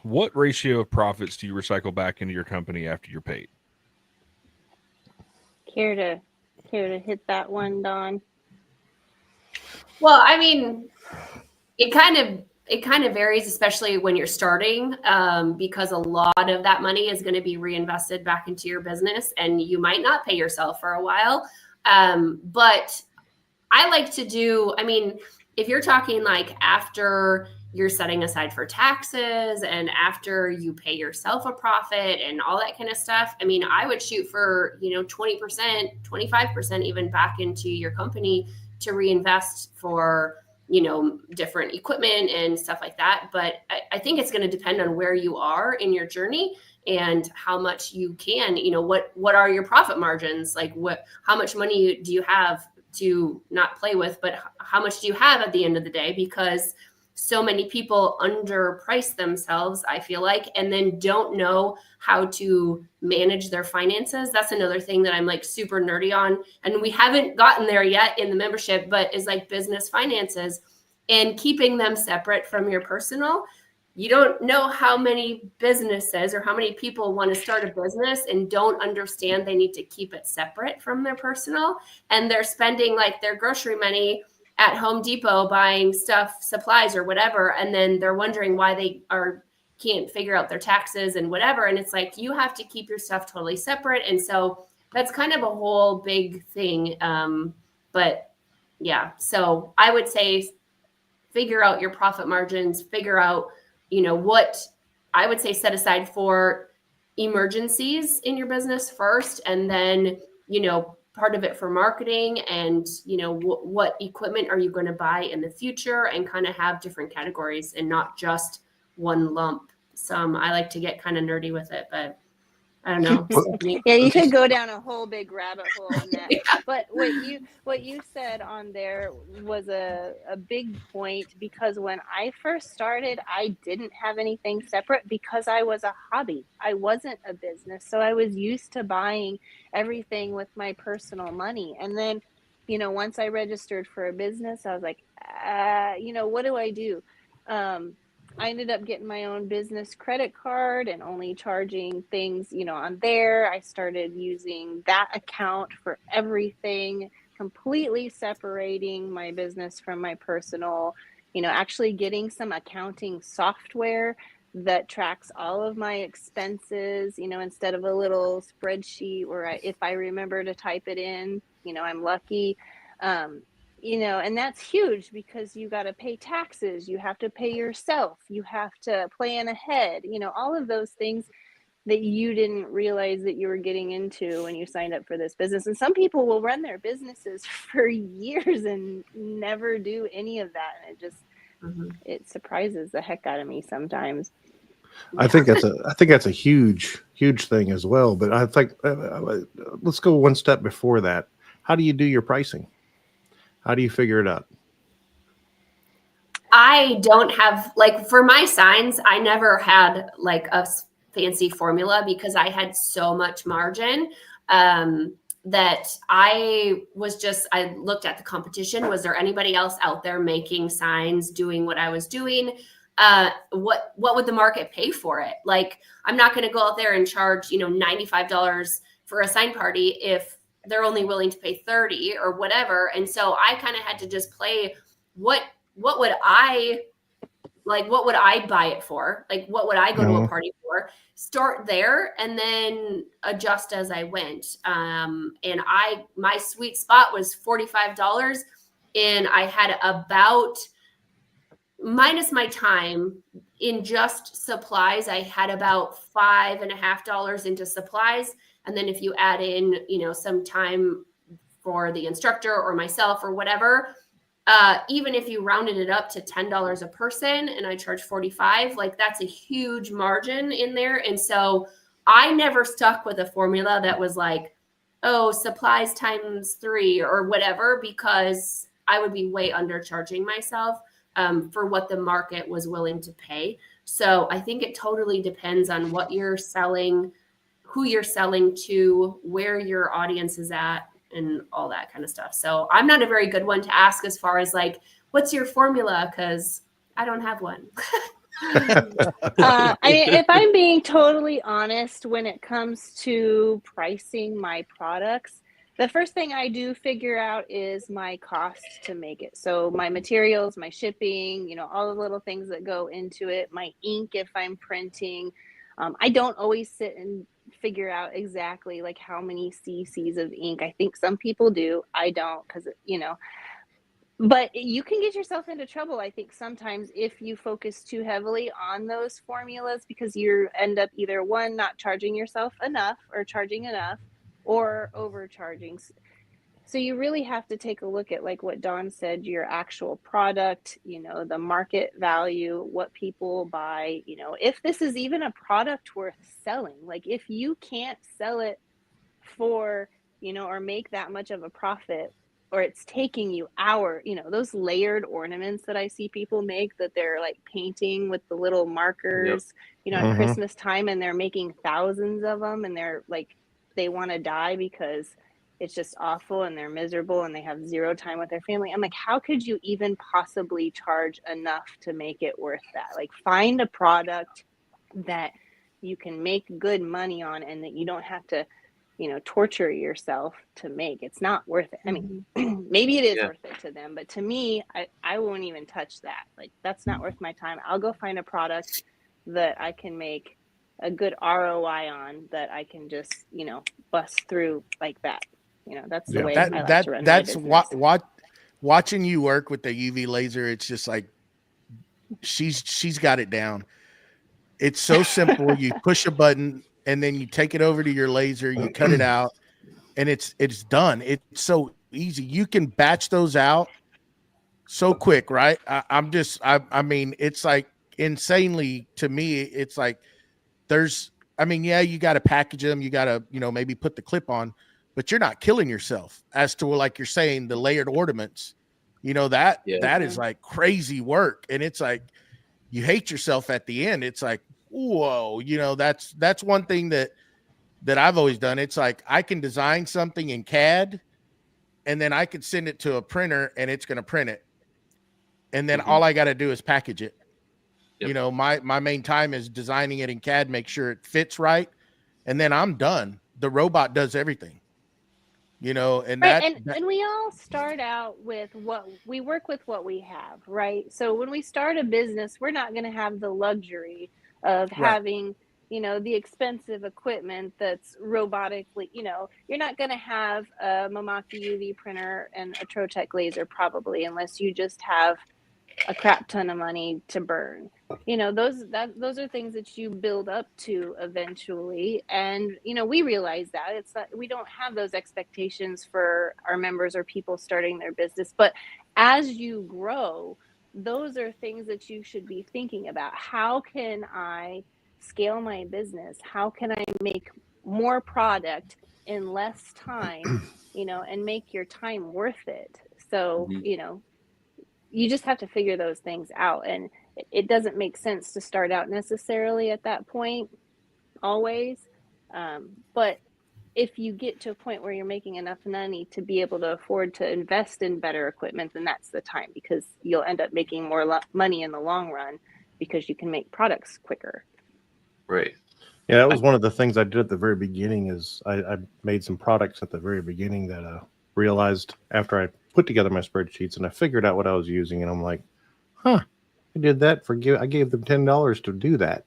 what ratio of profits do you recycle back into your company after you're paid? Care to hit that one, Dawn? Well, I mean, it kind of varies, especially when you're starting, because a lot of that money is going to be reinvested back into your business, and you might not pay yourself for a while. But I like to do, I mean, if you're talking like after you're setting aside for taxes and after you pay yourself a profit and all that kind of stuff, I mean, I would shoot for, 20%, 25% even back into your company to reinvest for, different equipment and stuff like that. But I think it's going to depend on where you are in your journey and how much you can, what are your profit margins? Like how much money do you have to not play with, but how much do you have at the end of the day? Because so many people underprice themselves, I feel like, and then don't know how to manage their finances. That's another thing that I'm like super nerdy on. And we haven't gotten there yet in the membership, but is like business finances and keeping them separate from your personal. You don't know how many businesses or how many people want to start a business and don't understand they need to keep it separate from their personal. And they're spending like their grocery money at Home Depot buying stuff, supplies or whatever. And then they're wondering why they can't figure out their taxes and whatever. And it's like, you have to keep your stuff totally separate. And so that's kind of a whole big thing. But yeah, so I would say figure out your profit margins, figure out, what I would say set aside for emergencies in your business first. And then, part of it for marketing and, what equipment are you going to buy in the future, and kind of have different categories and not just one lump sum. I like to get kind of nerdy with it, but I don't know. Yeah, you could go down a whole big rabbit hole in that. Yeah. But what you said on there was a big point, because when I first started, I didn't have anything separate because I was a hobby. I wasn't a business. So I was used to buying everything with my personal money. And then, once I registered for a business, I was like, what do I do? I ended up getting my own business credit card and only charging things, on there. I started using that account for everything, completely separating my business from my personal, actually getting some accounting software that tracks all of my expenses, instead of a little spreadsheet where if I remember to type it in, I'm lucky. And that's huge, because you got to pay taxes, you have to pay yourself, you have to plan ahead, all of those things that you didn't realize that you were getting into when you signed up for this business. And some people will run their businesses for years and never do any of that. And it just, it surprises the heck out of me sometimes. I think that's a huge thing as well. But I think let's go one step before that. How do you do your pricing? How do you figure it out? I don't have, like, for my signs, I never had like a fancy formula because I had so much margin that I looked at the competition. Was there anybody else out there making signs, doing what I was doing? What would the market pay for it? Like, I'm not going to go out there and charge, $95 for a sign party if they're only willing to pay 30 or whatever. And so I kind of had to just play what would I buy it for? Like, what would I go to a party for? Start there and then adjust as I went. And my sweet spot was $45, and I had about, minus my time in just supplies, I had about $5.50 into supplies. And then if you add in, some time for the instructor or myself or whatever, even if you rounded it up to $10 a person and I charge 45, like, that's a huge margin in there. And so I never stuck with a formula that was like, oh, supplies times 3 or whatever, because I would be way undercharging myself for what the market was willing to pay. So I think it totally depends on what you're selling, who you're selling to, where your audience is at, and all that kind of stuff. So I'm not a very good one to ask as far as like, what's your formula? Because I don't have one. I mean, if I'm being totally honest, when it comes to pricing my products, the first thing I do figure out is my cost to make it. So my materials, my shipping, all the little things that go into it, my ink if I'm printing. I don't always sit and figure out exactly like how many cc's of ink. I think some people do. I don't, because but you can get yourself into trouble, I think, sometimes if you focus too heavily on those formulas, because you end up either one, not charging yourself enough or charging enough, or overcharging. So you really have to take a look at, like what Dawn said, your actual product, the market value, what people buy, if this is even a product worth selling. Like, if you can't sell it for, or make that much of a profit, or it's taking you those layered ornaments that I see people make, that they're like painting with the little markers, at Christmas time, and they're making thousands of them, and they're like, they want to die because it's just awful and they're miserable and they have zero time with their family. I'm like, how could you even possibly charge enough to make it worth that? Like, find a product that you can make good money on and that you don't have to, torture yourself to make. It's not worth it. I mean, maybe it is worth it to them, but to me, I won't even touch that. Like, that's not worth my time. I'll go find a product that I can make a good ROI on, that I can just, bust through like that. That's the way I like to run my business. Watching you work with the UV laser, it's just like she's got it down. It's so simple. You push a button and then you take it over to your laser, you cut it out, and it's done. It's so easy. You can batch those out so quick, right? I mean, it's like insanely, to me, it's like you got to package them. You got to, maybe put the clip on, but you're not killing yourself, as to, like you're saying, the layered ornaments, that is like crazy work. And it's like, you hate yourself at the end. It's like, whoa, that's one thing that I've always done. It's like, I can design something in CAD and then I could send it to a printer and it's going to print it. And then all I got to do is package it. Yep. My main time is designing it in CAD, make sure it fits right, and then I'm done. The robot does everything. And right. And we all start out with what we work with, what we have, right? So when we start a business, we're not going to have the luxury of having, the expensive equipment that's robotically, you're not going to have a Mamaki UV printer and a Trotec laser, probably, unless you just have a crap ton of money to burn. Those are things that you build up to eventually. And, we realize that it's not, we don't have those expectations for our members or people starting their business. But as you grow, those are things that you should be thinking about. How can I scale my business? How can I make more product in less time, and make your time worth it? So, you just have to figure those things out. And it doesn't make sense to start out necessarily at that point always. But if you get to a point where you're making enough money to be able to afford to invest in better equipment, then that's the time, because you'll end up making more money in the long run because you can make products quicker. Right. Yeah, that was one of the things I did at the very beginning. Is I made some products at the very beginning that I realized after I put together my spreadsheets and I figured out what I was using, and I'm like, huh, I did that for I gave them $10 to do that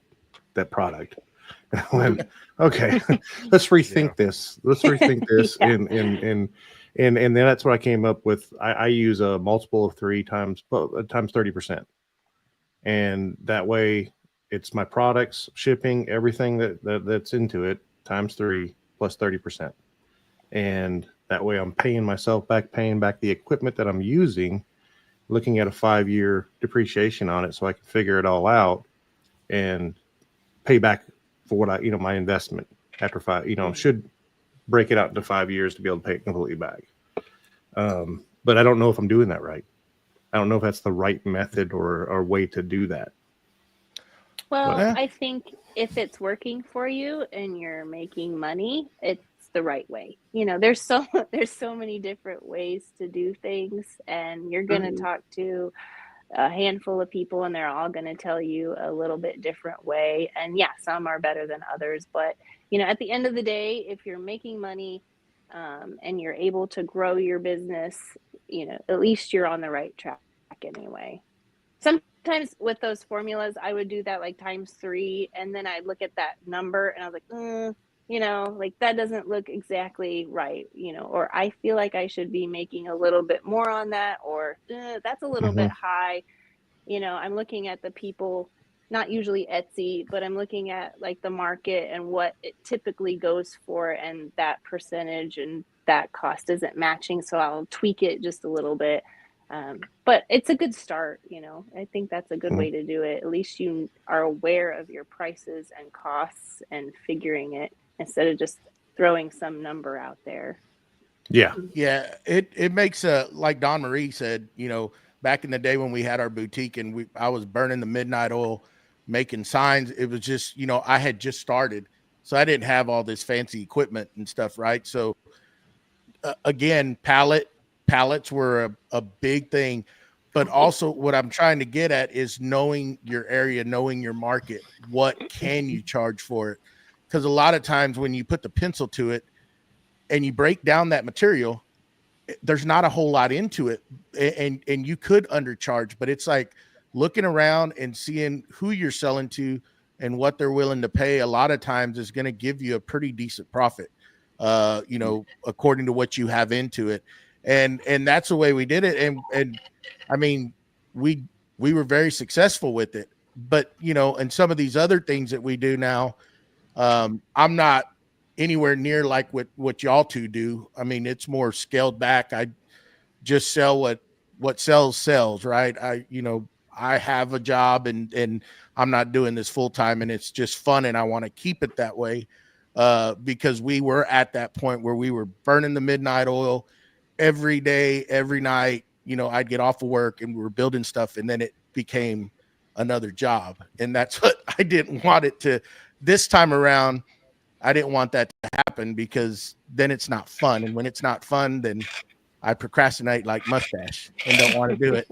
product. And I went, okay, let's rethink this. Let's rethink this. Yeah. And then that's what I came up with. I use a multiple of 3 times 30%. And that way it's my products, shipping, everything that's into it times 3 plus 30%. And that way I'm paying myself back, paying back the equipment that I'm using, looking at a 5-year depreciation on it so I can figure it all out and pay back for what my investment after 5, should break it out into 5 years to be able to pay it completely back. But I don't know if I'm doing that right. I don't know if that's the right method or way to do that. Well, I think if it's working for you and you're making money, it's the right way. There's so many different ways to do things, and you're going to talk to a handful of people and they're all going to tell you a little bit different way. And yeah, some are better than others, but at the end of the day, if you're making money and you're able to grow your business, at least you're on the right track anyway. Sometimes with those formulas, I would do that like times 3, and then I'd look at that number and I was like, like that doesn't look exactly right, or I feel like I should be making a little bit more on that, or that's a little bit high. I'm looking at the people, not usually Etsy, but I'm looking at like the market and what it typically goes for, and that percentage and that cost isn't matching, so I'll tweak it just a little bit. But it's a good start. I think that's a good way to do it. At least you are aware of your prices and costs and figuring it instead of just throwing some number out there. Yeah. It makes like Don Marie said, back in the day when we had our boutique and I was burning the midnight oil, making signs. It was just, I had just started, so I didn't have all this fancy equipment and stuff. Right. So again, pallets were a big thing, but also what I'm trying to get at is knowing your area, knowing your market. What can you charge for it? Because a lot of times when you put the pencil to it and you break down that material, there's not a whole lot into it, and you could undercharge, but it's like looking around and seeing who you're selling to and what they're willing to pay. A lot of times is going to give you a pretty decent profit, according to what you have into it. And that's the way we did it. And I mean, we were very successful with it, but and some of these other things that we do now, I'm not anywhere near like what y'all two do. I mean, it's more scaled back. I just sell what sells, right? I have a job and I'm not doing this full time, and it's just fun, and I want to keep it that way, because we were at that point where we were burning the midnight oil every day, every night. I'd get off of work and we were building stuff, and then it became another job. And that's what I didn't want it to this time around. I didn't want that to happen, because then it's not fun. And when it's not fun, then I procrastinate like Mustache and don't want to do it.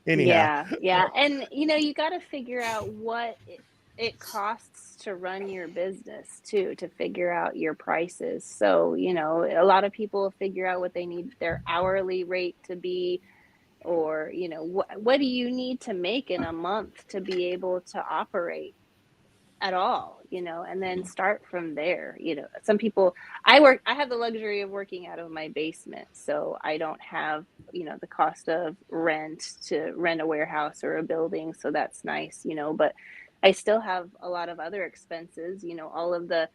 Anyhow. Yeah. And, you got to figure out what it costs to run your business too, to figure out your prices. So, a lot of people figure out what they need their hourly rate to be, or, what do you need to make in a month to be able to operate at all, and then start from there. Some people, I have the luxury of working out of my basement, so I don't have, the cost of rent to rent a warehouse or a building. So that's nice, but I still have a lot of other expenses, all of the,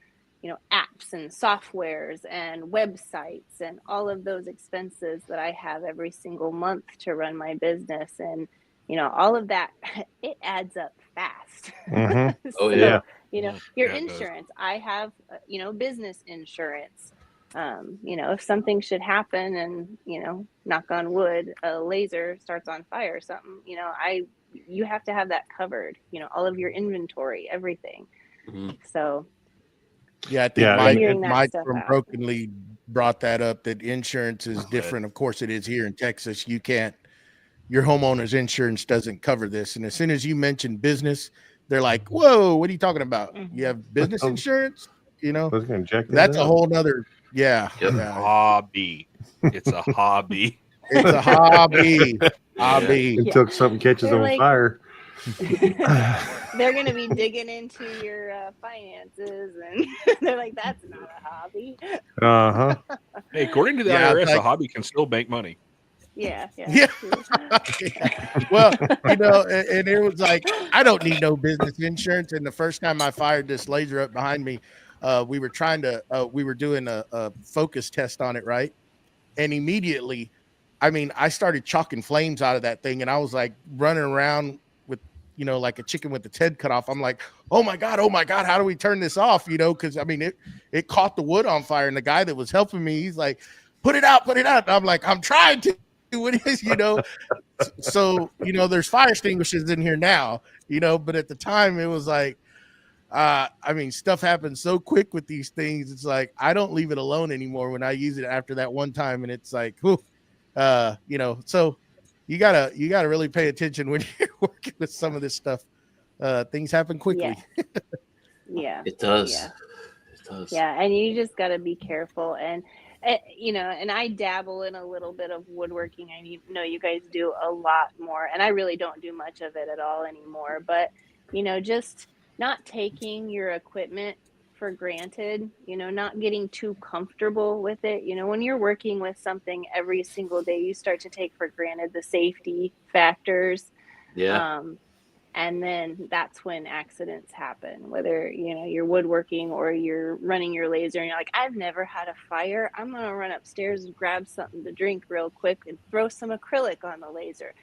apps and softwares and websites and all of those expenses that I have every single month to run my business. And, all of that, it adds up fast. Mm-hmm. Oh, yeah. Your insurance, I have, business insurance. You know, if something should happen and, you know, knock on wood, a laser starts on fire or something, you know, you have to have that covered, you know, all of your inventory, everything. So yeah, I think figuring that Mike stuff from out. Brokenly brought that up, that insurance is different. Of course it is here in Texas. You can't, your homeowner's insurance doesn't cover this. And as soon as you mention business, they're like, whoa, what are you talking about? You have business insurance? You know, I was gonna check this that's a out. whole nother, yeah. Hobby. It's a hobby. It's a hobby. Hobby. Until something catches They're on like- fire. They're going to be digging into your finances, and they're like, that's not a hobby. Uh-huh. Hey, according to the Yeah, IRS, like- a hobby can still make money. Yeah. Yeah. Well, you know, and it was like, I don't need no business insurance. And the first time I fired this laser up behind me, we were doing a focus test on it, right? And immediately, I mean, I started chalking flames out of that thing, and I was like running around with, you know, like a chicken with its head cut off. I'm like, oh my God, how do we turn this off? You know, because I mean, it caught the wood on fire, and the guy that was helping me, he's like, put it out. And I'm like, I'm trying to. What is, you know? So, you know, there's fire extinguishers in here now, you know, but at the time it was like, I mean, stuff happens so quick with these things. It's like, I don't leave it alone anymore when I use it after that one time. And it's like, whew, you know, so you gotta really pay attention when you're working with some of this stuff. Things happen quickly. Yeah. It does. Yeah. It does. Yeah, and you just got to be careful. And you know, and I dabble in a little bit of woodworking. I know you guys do a lot more, and I really don't do much of it at all anymore. But, you know, just not taking your equipment for granted, you know, not getting too comfortable with it. You know, when you're working with something every single day, you start to take for granted the safety factors. Yeah. And then that's when accidents happen, whether, you know, you're woodworking or you're running your laser and you're like, I've never had a fire. I'm going to run upstairs and grab something to drink real quick and throw some acrylic on the laser.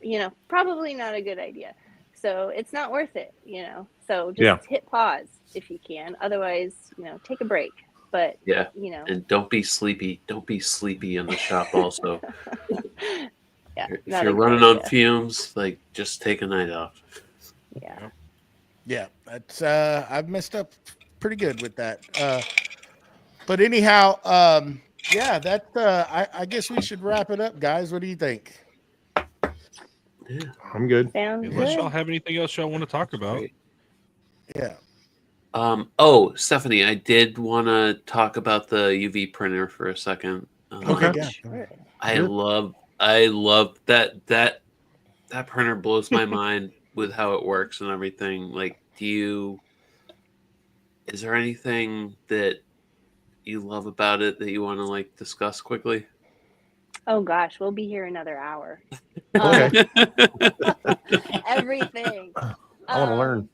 You know, probably not a good idea. So it's not worth it, you know. So just hit pause if you can. Otherwise, you know, take a break. But, Yeah. you know. And don't be sleepy. Don't be sleepy in the shop also. Yeah, if you're running on fumes, like, just take a night off. Yeah, that's I've messed up pretty good with that. But anyhow, yeah, that I guess we should wrap it up, guys. What do you think? Yeah, I'm good. Sounds Unless good. y'all have anything else y'all want to talk about. Yeah. Oh, Stephanie, I did want to talk about the UV printer for a second. Okay. Yeah. Sure. I love that printer blows my mind with how it works and everything. Like, is there anything that you love about it that you want to like discuss quickly? Oh gosh, we'll be here another hour. Okay. Everything. I want to learn.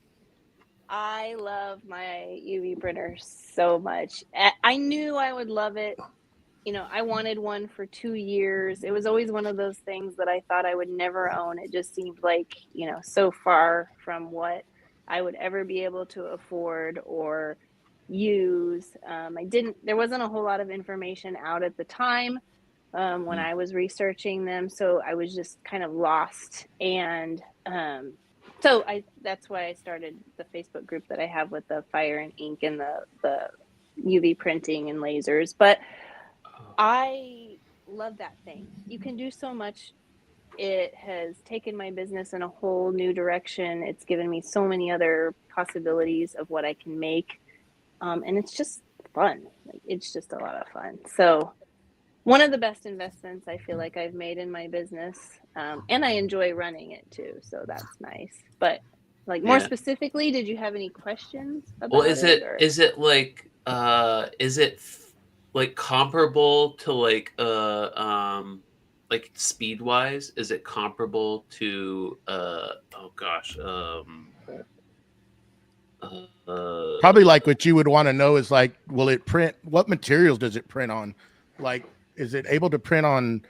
I love my UV printer so much. I knew I would love it. You know, I wanted one for 2 years. It was always one of those things that I thought I would never own. It just seemed like, you know, so far from what I would ever be able to afford or use. There wasn't a whole lot of information out at the time when I was researching them. So I was just kind of lost. And so that's why I started the Facebook group that I have with the fire and ink and the UV printing and lasers. But I love that thing. You can do so much. It has taken my business in a whole new direction. It's given me so many other possibilities of what I can make. And it's just fun. It's just a lot of fun. So one of the best investments I feel like I've made in my business. And I enjoy running it too. So that's nice. But like more specifically, did you have any questions about Well, is it like comparable to like speed wise? Is it comparable to probably like what you would want to know is like, will it print? What materials does it print on? Like, is it able to print on?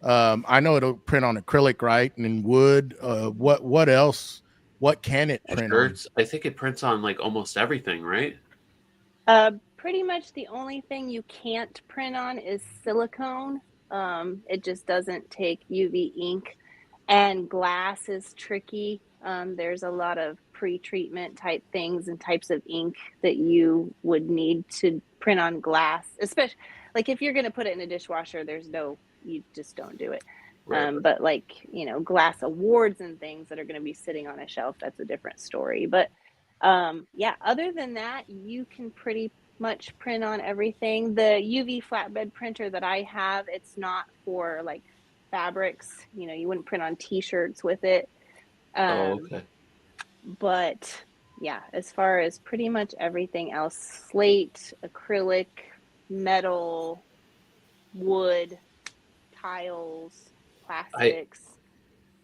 I know it'll print on acrylic, right? And then wood. What else? What can it print on? I think it prints on like almost everything, right? pretty much the only thing you can't print on is silicone. It just doesn't take UV ink, and glass is tricky. There's a lot of pre-treatment type things and types of ink that you would need to print on glass, especially like if you're going to put it in a dishwasher, you just don't do it. Right. But like, glass awards and things that are going to be sitting on a shelf, that's a different story. But yeah, other than that, you can pretty much print on everything. The UV flatbed printer that I have, it's not for like fabrics. You wouldn't print on t-shirts with it. Okay. But yeah, as far as pretty much everything else, slate, acrylic, metal, wood, tiles, plastics.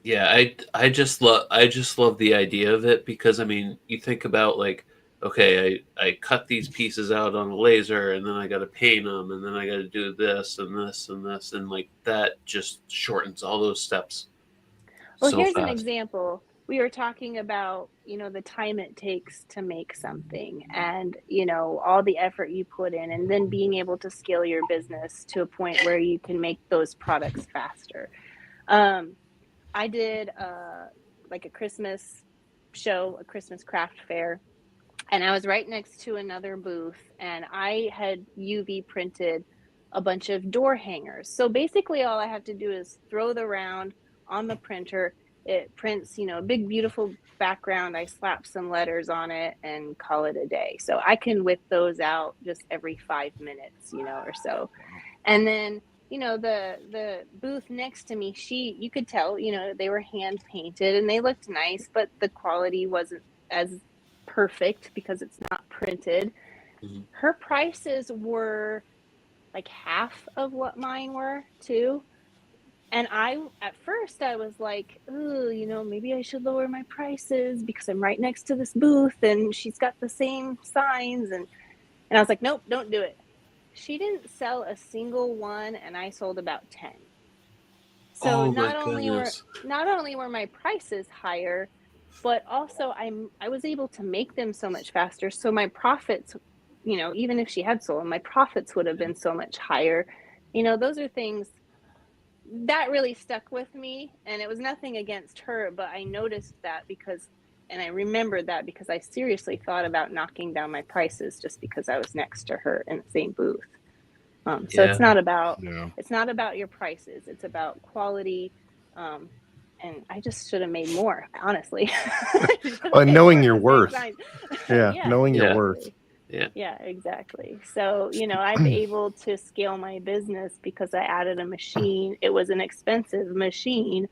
I just love the idea of it, because I mean, you think about like, okay, I cut these pieces out on a laser, and then I got to paint them, and then I got to do this and this and this, and like that just shortens all those steps. Well, so here's an fast. example. We were talking about, the time it takes to make something, and, all the effort you put in, and then being able to scale your business to a point where you can make those products faster. I did like a Christmas show, a Christmas craft fair, and I was right next to another booth, and I had UV printed a bunch of door hangers. So basically all I have to do is throw the round on the printer. It prints, a big, beautiful background. I slap some letters on it and call it a day. So I can whip those out just every 5 minutes, or so. And then, the booth next to me, you could tell, they were hand painted and they looked nice, but the quality wasn't as perfect because it's not printed. Mm-hmm. Her prices were like half of what mine were too. And at first I was like, ooh, maybe I should lower my prices because I'm right next to this booth and she's got the same signs. And I was like, nope, don't do it. She didn't sell a single one, and I sold about 10. So Oh not my goodness. only were my prices higher, but also I was able to make them so much faster. So my profits, even if she had sold, my profits would have been so much higher. Those are things that really stuck with me, and it was nothing against her, but I noticed that and I remembered that because I seriously thought about knocking down my prices just because I was next to her in the same booth. So it's not about your prices; it's about quality. And I just should have made more, honestly. Knowing your worth. Yeah, knowing your exactly. worth. Yeah, exactly. So, I'm able to scale my business because I added a machine. It was an expensive machine,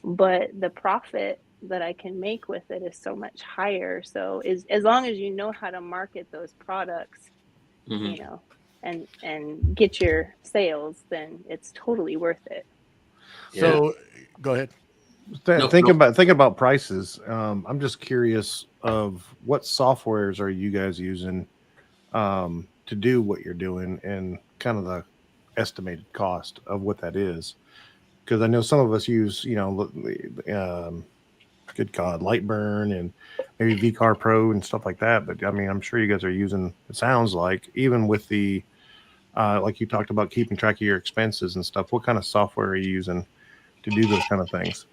but the profit that I can make with it is so much higher. So as long as you know how to market those products, Mm-hmm. And get your sales, then it's totally worth it. So go ahead. Thinking about prices, I'm just curious of what softwares are you guys using to do what you're doing, and kind of the estimated cost of what that is. Because I know some of us use, good God, Lightburn and maybe VCar Pro and stuff like that. But I mean, I'm sure you guys are using, it sounds like, even with the, like you talked about keeping track of your expenses and stuff. What kind of software are you using to do those kind of things?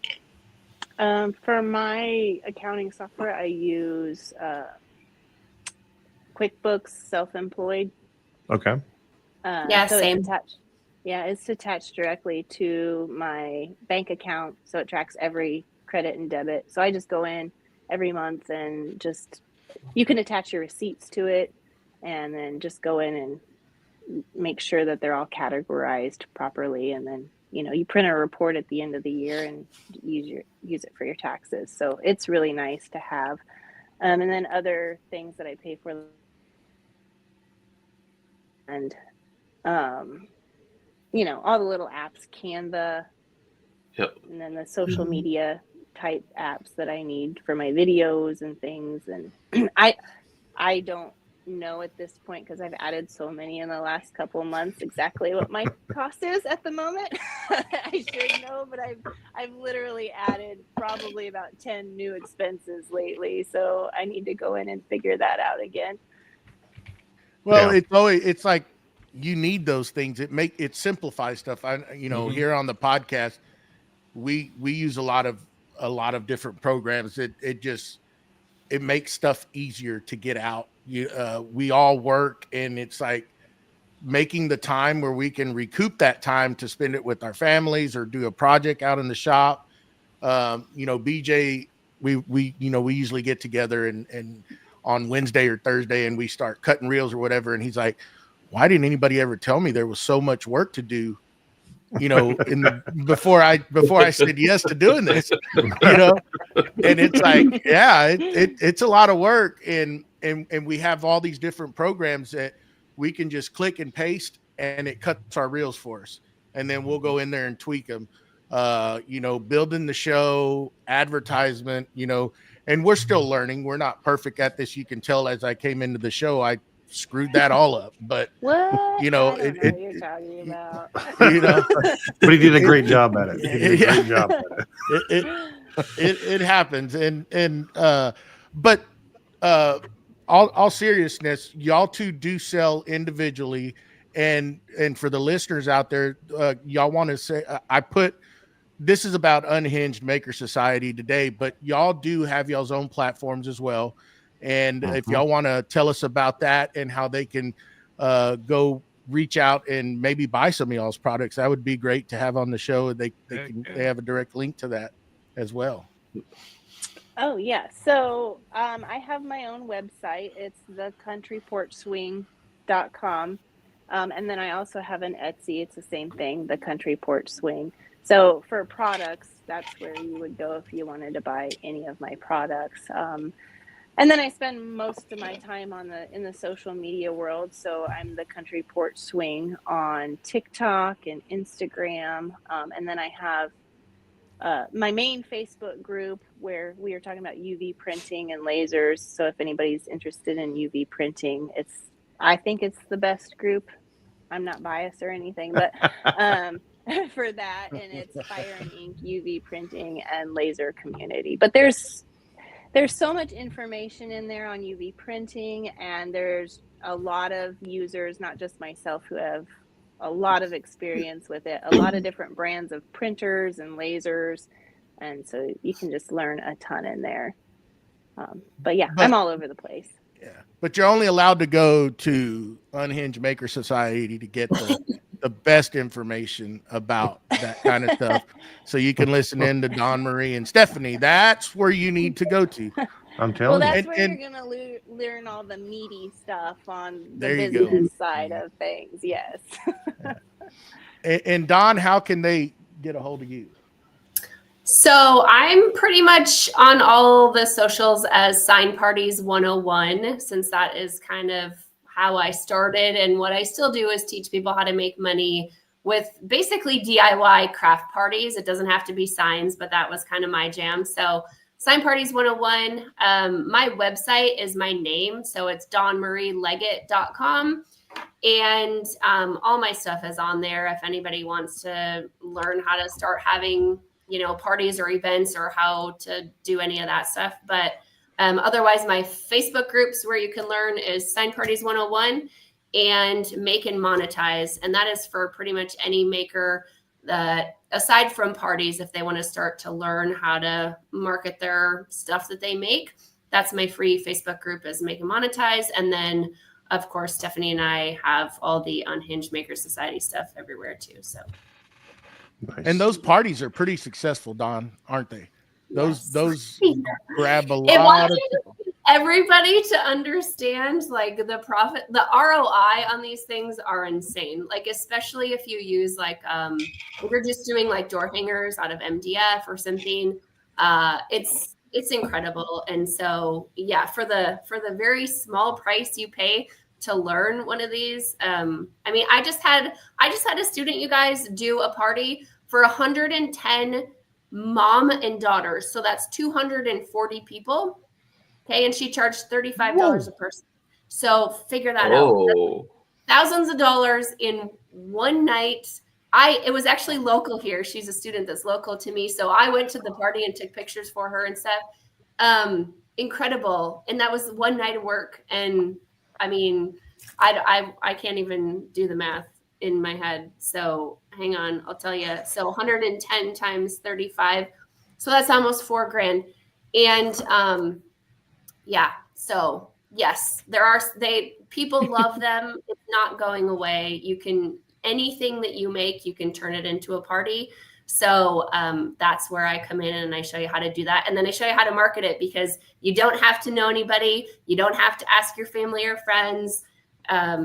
For my accounting software, I use QuickBooks Self-Employed. Okay. So same. It's attached directly to my bank account, so it tracks every credit and debit. So I just go in every month and you can attach your receipts to it, and then just go in and make sure that they're all categorized properly, and then you print a report at the end of the year and use it for your taxes. So it's really nice to have. And then other things that I pay for, and all the little apps, Canva, and then the social media type apps that I need for my videos and things. And I don't know at this point, because I've added so many in the last couple of months, exactly what my cost is at the moment. I should know, but I've literally added probably about 10 new expenses lately, so I need to go in and figure that out again. Well, Yeah. it's like you need those things. It simplifies stuff. Here on the podcast, we use a lot of different programs. It makes stuff easier to get out. We all work, and it's like making the time where we can recoup that time to spend it with our families or do a project out in the shop. BJ, we usually get together and on Wednesday or Thursday, and we start cutting reels or whatever. And he's like, why didn't anybody ever tell me there was so much work to do? Before I said yes to doing this, and it's like, yeah, it's a lot of work. And we have all these different programs that we can just click and paste, and it cuts our reels for us. And then we'll go in there and tweak them, building the show, advertisement, and we're still learning. We're not perfect at this. You can tell as I came into the show, I screwed that all up, but what? I don't know what you're talking about. But he did a great job at it. He did a great job at it. It happens. But all seriousness, y'all two do sell individually, and for the listeners out there, y'all want to say, this is about Unhinged Maker Society today, but y'all do have y'all's own platforms as well. And if y'all want to tell us about that and how they can go reach out and maybe buy some of y'all's products, that would be great to have on the show. They have a direct link to that as well. Oh yeah. So I have my own website. It's thecountryporchswing.com. And then I also have an Etsy. It's the same thing, the Country Porch Swing. So for products, that's where you would go if you wanted to buy any of my products. And then I spend most of my time in the social media world. So I'm the Country Porch Swing on TikTok and Instagram. And then I have my main Facebook group where we are talking about UV printing and lasers. So if anybody's interested in UV printing, I think it's the best group. I'm not biased or anything, but for that, and it's Fire and Ink, UV printing, and laser community. But there's so much information in there on UV printing, and there's a lot of users, not just myself, who have a lot of experience with it, a lot of different brands of printers and lasers, and so you can just learn a ton in there. But I'm all over the place. Yeah, but you're only allowed to go to Unhinged Maker Society to get the best information about that kind of stuff. So you can listen in to Dawn Marie and Stephanie. That's where you need to go to. I'm telling you. Well, you. that's where you're going to learn all the meaty stuff on the There you business side of things. Yes. And Dawn, how can they get a hold of you? So I'm pretty much on all the socials as Sign Parties 101, since that is kind of how I started. And what I still do is teach people how to make money with basically DIY craft parties. It doesn't have to be signs, but that was kind of my jam. So Sign Parties 101. My website is my name. So it's dawnmarieleggett.com. And all my stuff is on there if anybody wants to learn how to start having parties or events or how to do any of that stuff. But otherwise, my Facebook groups where you can learn is Sign Parties 101 and Make and Monetize. And that is for pretty much any maker that, aside from parties, if they want to start to learn how to market their stuff that they make, that's my free Facebook group is Make and Monetize. And then, of course, Stephanie and I have all the Unhinged Maker Society stuff everywhere too. So. Nice. And those parties are pretty successul, Dawn, aren't they? Those grab a It lot of people. Everybody to understand like the profit, the ROI on these things are insane. Like, especially if you use like, if you're just doing like door hangers out of MDF or something, it's incredible. And so, yeah, for the very small price you pay to learn one of these. I mean, I just had a student, you guys, do a party for 110 mom and daughters. So that's 240 people. Okay. And she charged $35 a person. So figure that out. Thousands of dollars in one night. It was actually local here. She's a student that's local to me. So I went to the party and took pictures for her and stuff. Incredible. And that was one night of work. And I mean, I can't even do the math in my head. So hang on, I'll tell you. So 110 times 35. So that's almost $4,000. And yeah, so yes, people love them. It's not going away. Anything that you make, you can turn it into a party. So that's where I come in and I show you how to do that. And then I show you how to market it, because you don't have to know anybody. You don't have to ask your family or friends.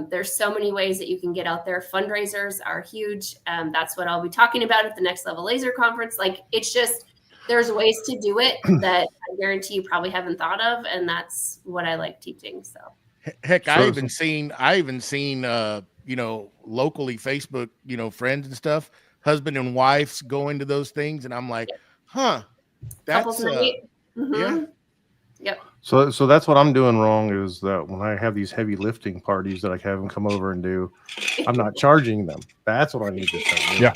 There's so many ways that you can get out there. Fundraisers are huge. That's what I'll be talking about at the Next Level Laser Conference. Like, it's just, there's ways to do it that I guarantee you probably haven't thought of. And that's what I like teaching. So heck, I even seen, locally Facebook, friends and stuff, husband and wives go into those things. And I'm like, that's, yeah. Yep. So that's what I'm doing wrong, is that when I have these heavy lifting parties that I have them come over and do, I'm not charging them. That's what I need to say. Yeah.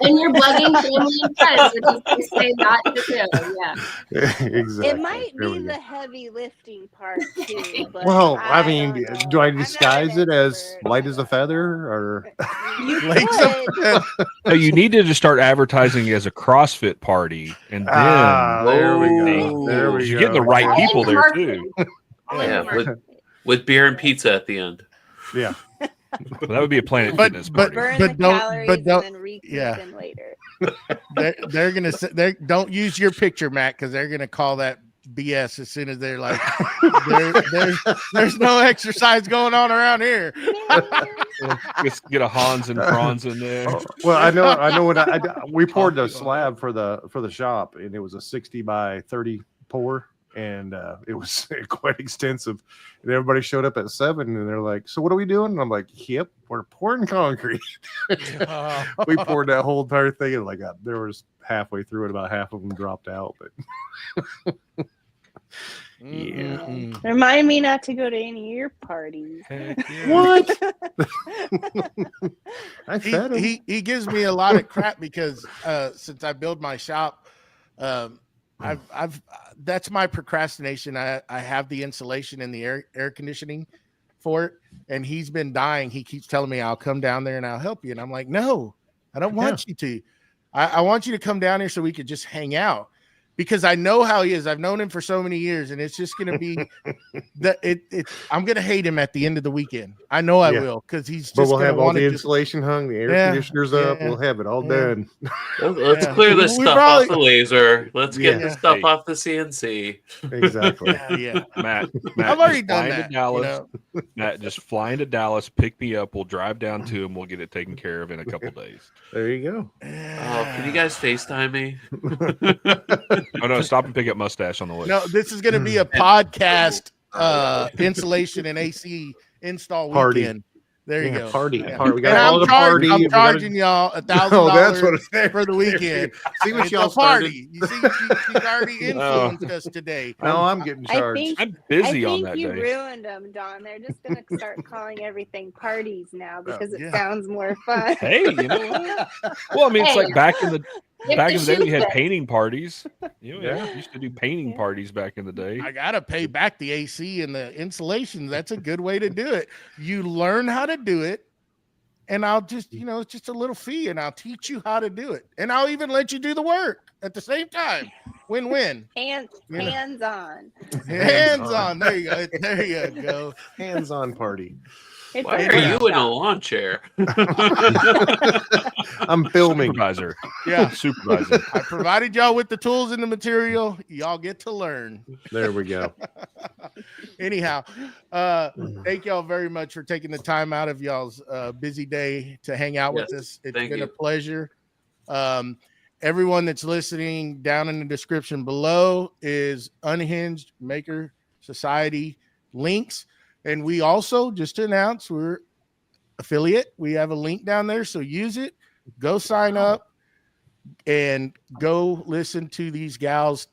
And you're bugging family and friends, which is to say not to do. Yeah. Exactly. It might be the heavy lifting part too. But well, I don't mean, know. do I I'm not disguise an it as expert, light as a feather, or You Like could. No, you need to just start advertising it as a CrossFit party, and then there we go. There we you're go. getting the right All in people the there marketing. too. All in the Yeah, marketing. with beer and pizza at the end. Yeah. Well, that would be a Planet But- Fitness but- party. Burn the don't- calories but don't- and then recoup yeah. them later. they're gonna say, don't use your picture, Matt, because they're gonna call that BS as soon as they're like, there's no exercise going on around here. Just get a Hans and Franz in there. Well, I know when we poured the slab for the shop, and it was a 60 by 30 pour, and it was quite extensive. And everybody showed up at 7, and they're like, "So what are we doing?" And I'm like, "Yep, we're pouring concrete." We poured that whole entire thing, and like there was halfway through it, about half of them dropped out. But yeah. Remind me not to go to any of your parties. Heck yeah. What? I fed him. He gives me a lot of crap because since I build my shop, I've that's my procrastination. I have the insulation and the air conditioning for it, and he's been dying. He keeps telling me I'll come down there and I'll help you, and I'm like, no, I don't want you to. I want you to come down here so we could just hang out, because I know how he is. I've known him for so many years, and it's just going to be I'm going to hate him at the end of the weekend. I know I will, because he's just. But we'll gonna have all wanna the just- insulation hung, the air conditioners up. We'll have it all done. Let's Yeah. clear this We stuff probably- off the laser. Let's get Yeah. the stuff Hey. off the CNC. Exactly. Yeah. Matt, I've already just done fly into that. Dallas. Matt, just fly into Dallas, pick me up. We'll drive down to him. We'll get it taken care of in a couple days. There you go. Oh, can you guys FaceTime me? Oh no, stop and pick up Mustache on the way. No, this is going to be a podcast insulation and AC install Party. weekend. There you Yeah, go. party. Yeah. Party. We got And all the party. I'm We gotta- charging y'all $1,000 Oh, that's what it is. for the weekend. See what It's y'all a started. party. You see, she's already influenced us today. No, I'm getting I charged. think I'm busy I on think that you day. ruined them, Don. They're just gonna start calling everything parties now because it yeah. sounds more fun. Hey, you know what? Well, I mean, it's like back in the If day the we had shoe fits. painting parties. You know, Yeah. we used to do painting parties back in the day. I gotta pay back the AC and the insulation. That's a good way to do it. You learn how to do it, and I'll just, it's just a little fee, and I'll teach you how to do it, and I'll even let you do the work at the same time. Win-win. Hands on. Hands on. There you go. There you go. Hands-on party. It's Why a are you in a workshop. lawn chair? I'm filming. Supervisor. Yeah. Supervisor. I provided y'all with the tools and the material. Y'all get to learn. There we go. Anyhow, thank y'all very much for taking the time out of y'all's busy day to hang out with Yes, us. It's thank been you. a pleasure. Everyone that's listening, down in the description below is Unhinged Maker Society links. And we also, just to announce, we're affiliate. We have a link down there, so use it. Go sign up and go listen to these gals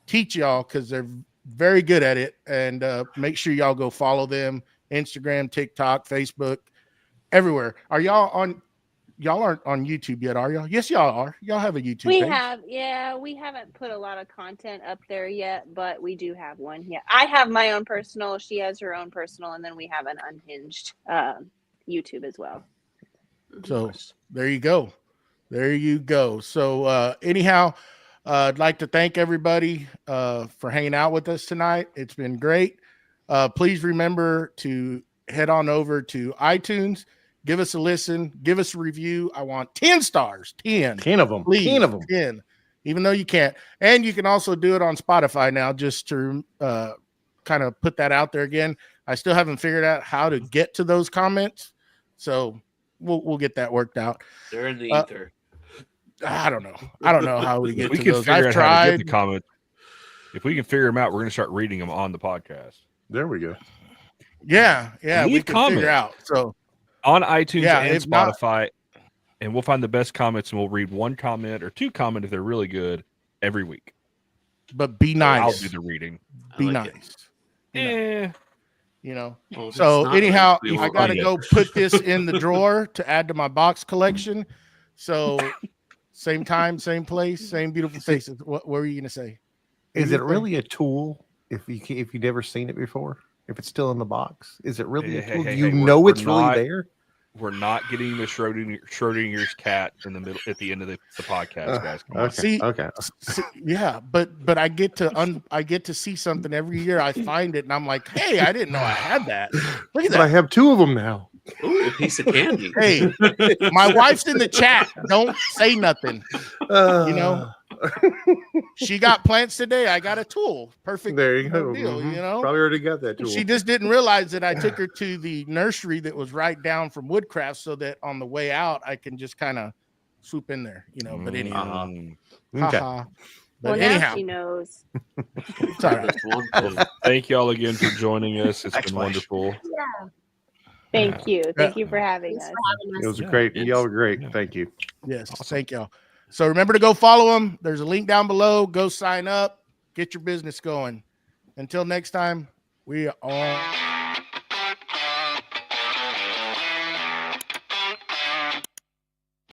teach y'all, because they're very good at it. And make sure y'all go follow them. Instagram, TikTok, Facebook, everywhere. Are y'all on y'all aren't on YouTube yet, are y'all? Yes, y'all are. Y'all have a YouTube We page. have, yeah, we haven't put a lot of content up there yet, but we do have one. Yeah, I have my own personal. She has her own personal, and then we have an unhinged YouTube as well. So there you go. There you go. So anyhow, I'd like to thank everybody for hanging out with us tonight. It's been great. Please remember to head on over to iTunes, give us a listen, give us a review. I want 10 stars, 10 of them, please, 10 of them. 10, even though you can't. And you can also do it on Spotify now, just to kind of put that out there again. I still haven't figured out how to get to those comments, so we'll get that worked out. They're in the ether. I don't know. I don't know how we If get we to can those. figure I've out how to get tried. the comments, if we can figure them out, we're going to start reading them on the podcast. There we go. Yeah, we Leave can comments. figure out. So On iTunes Yeah, and if not- Spotify, and we'll find the best comments and we'll read one comment or two comment if they're really good every week. but be nice. I'll do the reading. Be I nice. like it. Eh. You know. Well, if So it's not anyhow, nice, we I won't gotta read it. go put this in the drawer to add to my box collection. So same time, same place, same beautiful faces. What were you gonna say? Is it really a tool if you've never seen it before? If it's still in the box, is it really a tool? Hey, know we're it's really not- there? We're not getting the Schrodinger's cat in the middle at the end of the podcast, guys. Come on. Okay. See- okay. Yeah, but I get to see something every year. I find it and I'm like, hey, I didn't know I had that. Look at But I that. have 2 of them now. Ooh, a piece of candy. Hey, my wife's in the chat. Don't say nothing. You know, she got plants today. I got a tool. Perfect. There you go. deal, Mhm. you know? Probably already got that tool. She just didn't realize that I took her to the nursery that was right down from Woodcraft, so that on the way out I can just kind of swoop in there, you know. But anyhow, Okay. haha. But Well, now anyhow, she knows. it's all right. That's one thing. Thank y'all again for joining us. It's been Excellent. wonderful. Thank you. Thank you for having Thanks us. for having us. It was Yeah, great. yes. Y'all were great. Thank you. Yes, thank y'all. So remember to go follow them. There's a link down below. Go sign up. Get your business going. Until next time, we are.